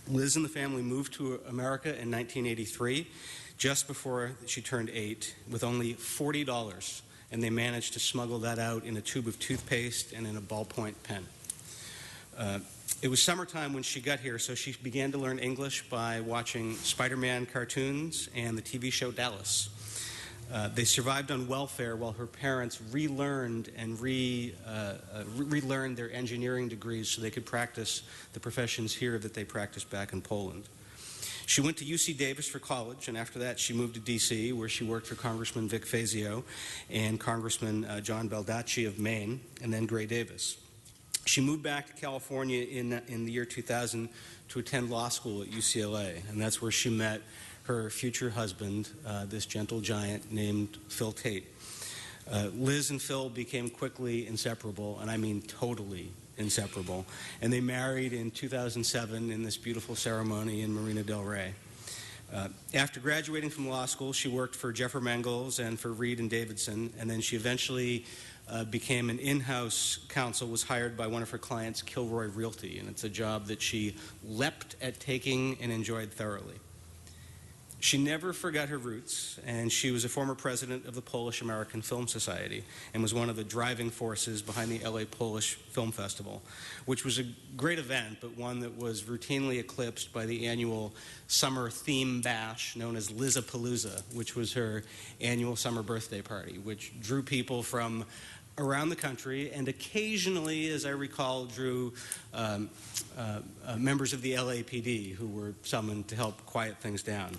Liz and the family moved to America in 1983, just before she turned 8, with only $40, and they managed to smuggle that out in a tube of toothpaste and in a ballpoint pen. It was summertime when she got here, so she began to learn English by watching Spider-Man cartoons and the TV show Dallas. They survived on welfare while her parents relearned and relearned their engineering degrees so they could practice the professions here that they practiced back in Poland. She went to UC Davis for college, and after that she moved to D.C., where she worked for Congressman Vic Fazio and Congressman John Baldacci of Maine, and then Gray Davis. She moved back to California in the year 2000 to attend law school at UCLA, and that's where she met her future husband, this gentle giant named Phil Tate. Liz and Phil became quickly inseparable, and I mean totally inseparable, and they married in 2007 in this beautiful ceremony in Marina del Rey. After graduating from law school, she worked for Jeffer Mengels and for Reed and Davidson, and then she eventually became an in-house counsel, was hired by one of her clients, Kilroy Realty, and it's a job that she leapt at taking and enjoyed thoroughly. She never forgot her roots, and she was a former president of the Polish American Film Society and was one of the driving forces behind the LA Polish Film Festival, which was a great event, but one that was routinely eclipsed by the annual summer theme bash known as Lizapalooza, which was her annual summer birthday party, which drew people from around the country and occasionally, as I recall, drew members of the LAPD who were summoned to help quiet things down.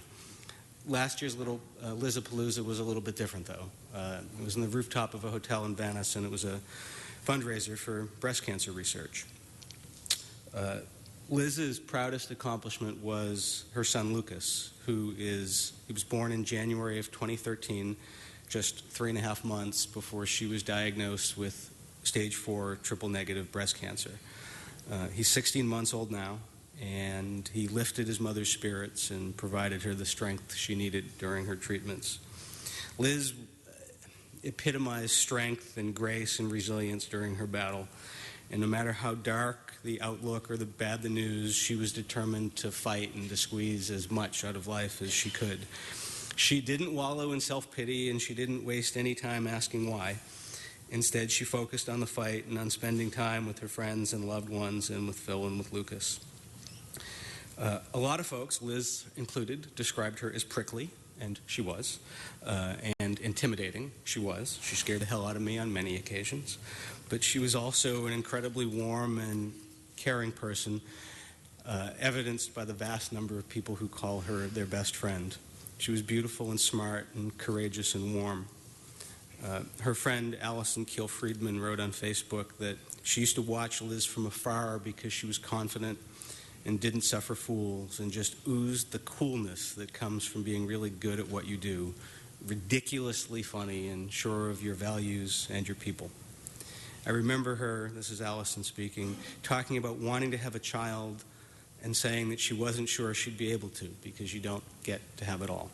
Last year's little Lizapalooza was a little bit different, though. It was on the rooftop of a hotel in Venice, and it was a fundraiser for breast cancer research. Liz's proudest accomplishment was her son Lucas, he was born in January of 2013, just 3.5 months before she was diagnosed with stage 4 triple-negative breast cancer. He's 16 months old now, and he lifted his mother's spirits and provided her the strength she needed during her treatments. Liz epitomized strength and grace and resilience during her battle, and no matter how dark the outlook or the bad the news, she was determined to fight and to squeeze as much out of life as she could. She didn't wallow in self-pity, and she didn't waste any time asking why. Instead, she focused on the fight and on spending time with her friends and loved ones and with Phil and with Lucas. A lot of folks, Liz included, described her as prickly, and she was, and intimidating, she was. She scared the hell out of me on many occasions. But she was also an incredibly warm and caring person, evidenced by the vast number of people who call her their best friend. She was beautiful and smart and courageous and warm. Her friend Allison Keel Friedman wrote on Facebook that she used to watch Liz from afar because she was confident and didn't suffer fools and just oozed the coolness that comes from being really good at what you do, ridiculously funny and sure of your values and your people. I remember her, this is Allison speaking, talking about wanting to have a child and saying that she wasn't sure she'd be able to because you don't get to have it all.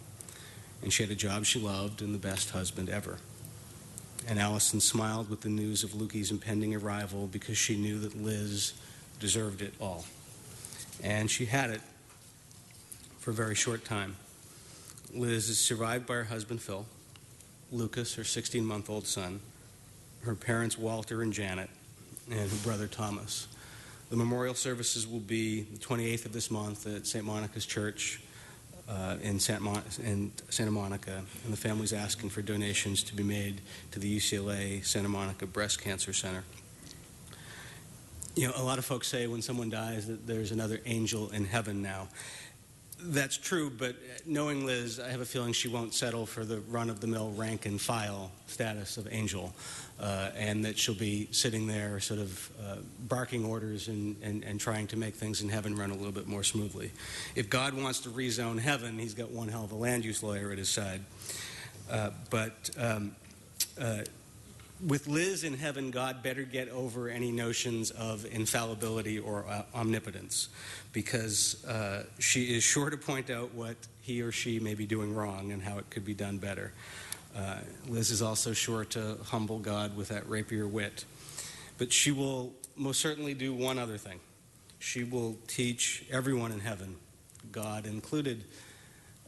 And she had a job she loved and the best husband ever. And Allison smiled with the news of Lukey's impending arrival because she knew that Liz deserved it all. And she had it for a very short time. Liz is survived by her husband, Phil, Lucas, her 16-month-old son, her parents, Walter and Janet, and her brother, Thomas. The memorial services will be the 28th of this month at St. Monica's Church in Santa Monica, and the family's asking for donations to be made to the UCLA Santa Monica Breast Cancer Center. You know, a lot of folks say when someone dies that there's another angel in heaven now. That's true, but knowing Liz, I have a feeling she won't settle for the run-of-the-mill rank-and-file status of angel, and that she'll be sitting there sort of barking orders and trying to make things in heaven run a little bit more smoothly. If God wants to rezone heaven, he's got one hell of a land use lawyer at his side. With Liz in heaven, God better get over any notions of infallibility or omnipotence, because she is sure to point out what he or she may be doing wrong and how it could be done better. Liz is also sure to humble God with that rapier wit. But she will most certainly do one other thing. She will teach everyone in heaven, God included,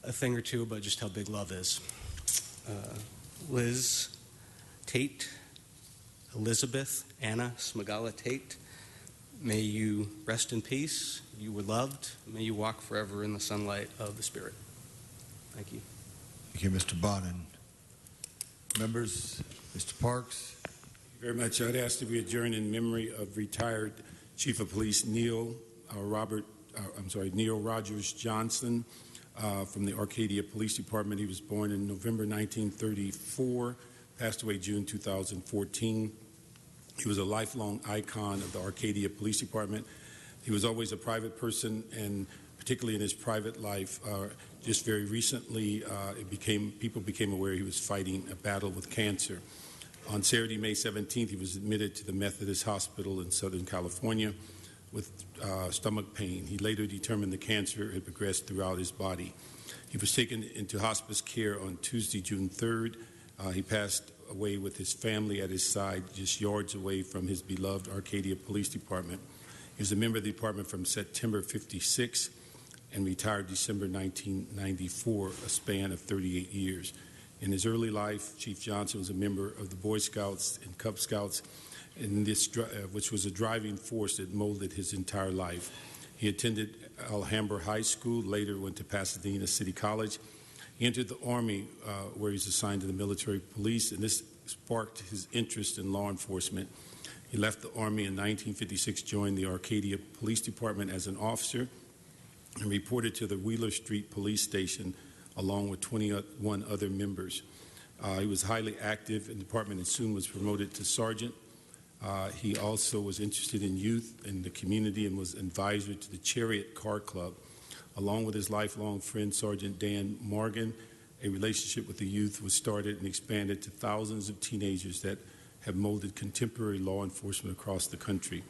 a thing or two about just how big love is. Liz Tate, Elizabeth Anna Smagala Tate, may you rest in peace. You were loved. May you walk forever in the sunlight of the Spirit. Thank you. Thank you, Mr. Bonin. Members, Mr. Parks. Thank you very much. I'd ask that we adjourn in memory of retired Chief of Police Neil Robert Neil Rogers Johnson from the Arcadia Police Department. He was born in November 1934, passed away June 2014. He was a lifelong icon of the Arcadia Police Department. He was always a private person, and particularly in his private life, just very recently, people became aware he was fighting a battle with cancer. On Saturday, May 17th, he was admitted to the Methodist Hospital in Southern California with stomach pain. He later determined the cancer had progressed throughout his body. He was taken into hospice care on Tuesday, June 3rd. He passed away with his family at his side, just yards away from his beloved Arcadia Police Department. He was a member of the department from September '56 and retired December 1994, a span of 38 years. In his early life, Chief Johnson was a member of the Boy Scouts and Cub Scouts, and which was a driving force that molded his entire life. He attended Alhambra High School, later went to Pasadena City College. He entered the Army, where he was assigned to the military police, and this sparked his interest in law enforcement. He left the Army in 1956, joined the Arcadia Police Department as an officer, and reported to the Wheeler Street Police Station along with 21 other members. He was highly active in the department and soon was promoted to sergeant. He also was interested in youth and the community and was advisor to the Chariot Car Club. Along with his lifelong friend, Sergeant Dan Morgan, a relationship with the youth was started and expanded to thousands of teenagers that have molded contemporary law enforcement across the country.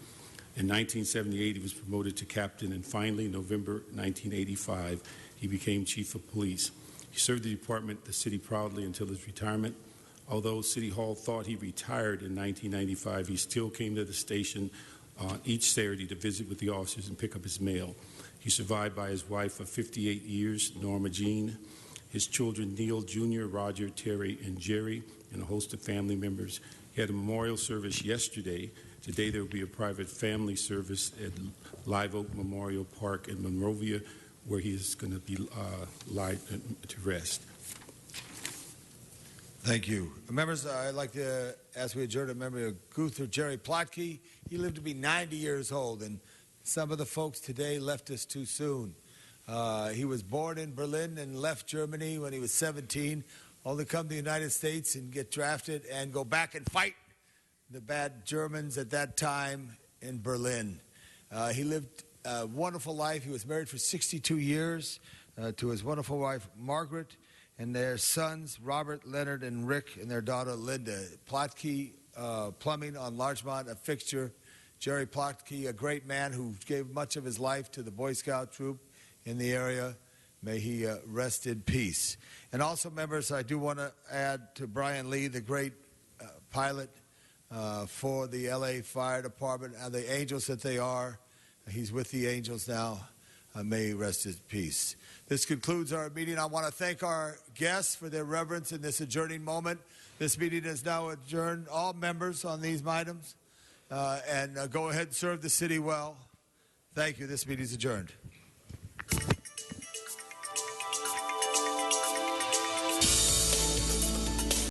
In 1978, he was promoted to captain, and finally, in November 1985, he became chief of police. He served the department, the city proudly until his retirement. Although City Hall thought he retired in 1995, he still came to the station each Saturday to visit with the officers and pick up his mail. He's survived by his wife of 58 years, Norma Jean, his children Neil Jr., Roger, Terry, and Jerry, and a host of family members. He had a memorial service yesterday. Today there will be a private family service at Live Oak Memorial Park in Monrovia, where he is going to be laid to rest. Thank you. Members, I'd like to ask we adjourn a memory of Gunther Jerry Plotke. He lived to be 90 years old, and some of the folks today left us too soon. He was born in Berlin and left Germany when he was 17, only come to the United States and get drafted and go back and fight the bad Germans at that time in Berlin. He lived a wonderful life. He was married for 62 years to his wonderful wife, Margaret, and their sons, Robert, Leonard, and Rick, and their daughter, Linda. Plotke Plumbing on Larchmont, a fixture. Jerry Plotke, a great man who gave much of his life to the Boy Scout troop in the area. May he rest in peace. And also, members, I do want to add to Brian Lee, the great pilot for the L.A. Fire Department, and the angels that they are. He's with the angels now. May he rest in peace. This concludes our meeting. I want to thank our guests for their reverence in this adjourning moment. This meeting is now adjourned. All members on these items, and go ahead and serve the city well. Thank you. This meeting is adjourned.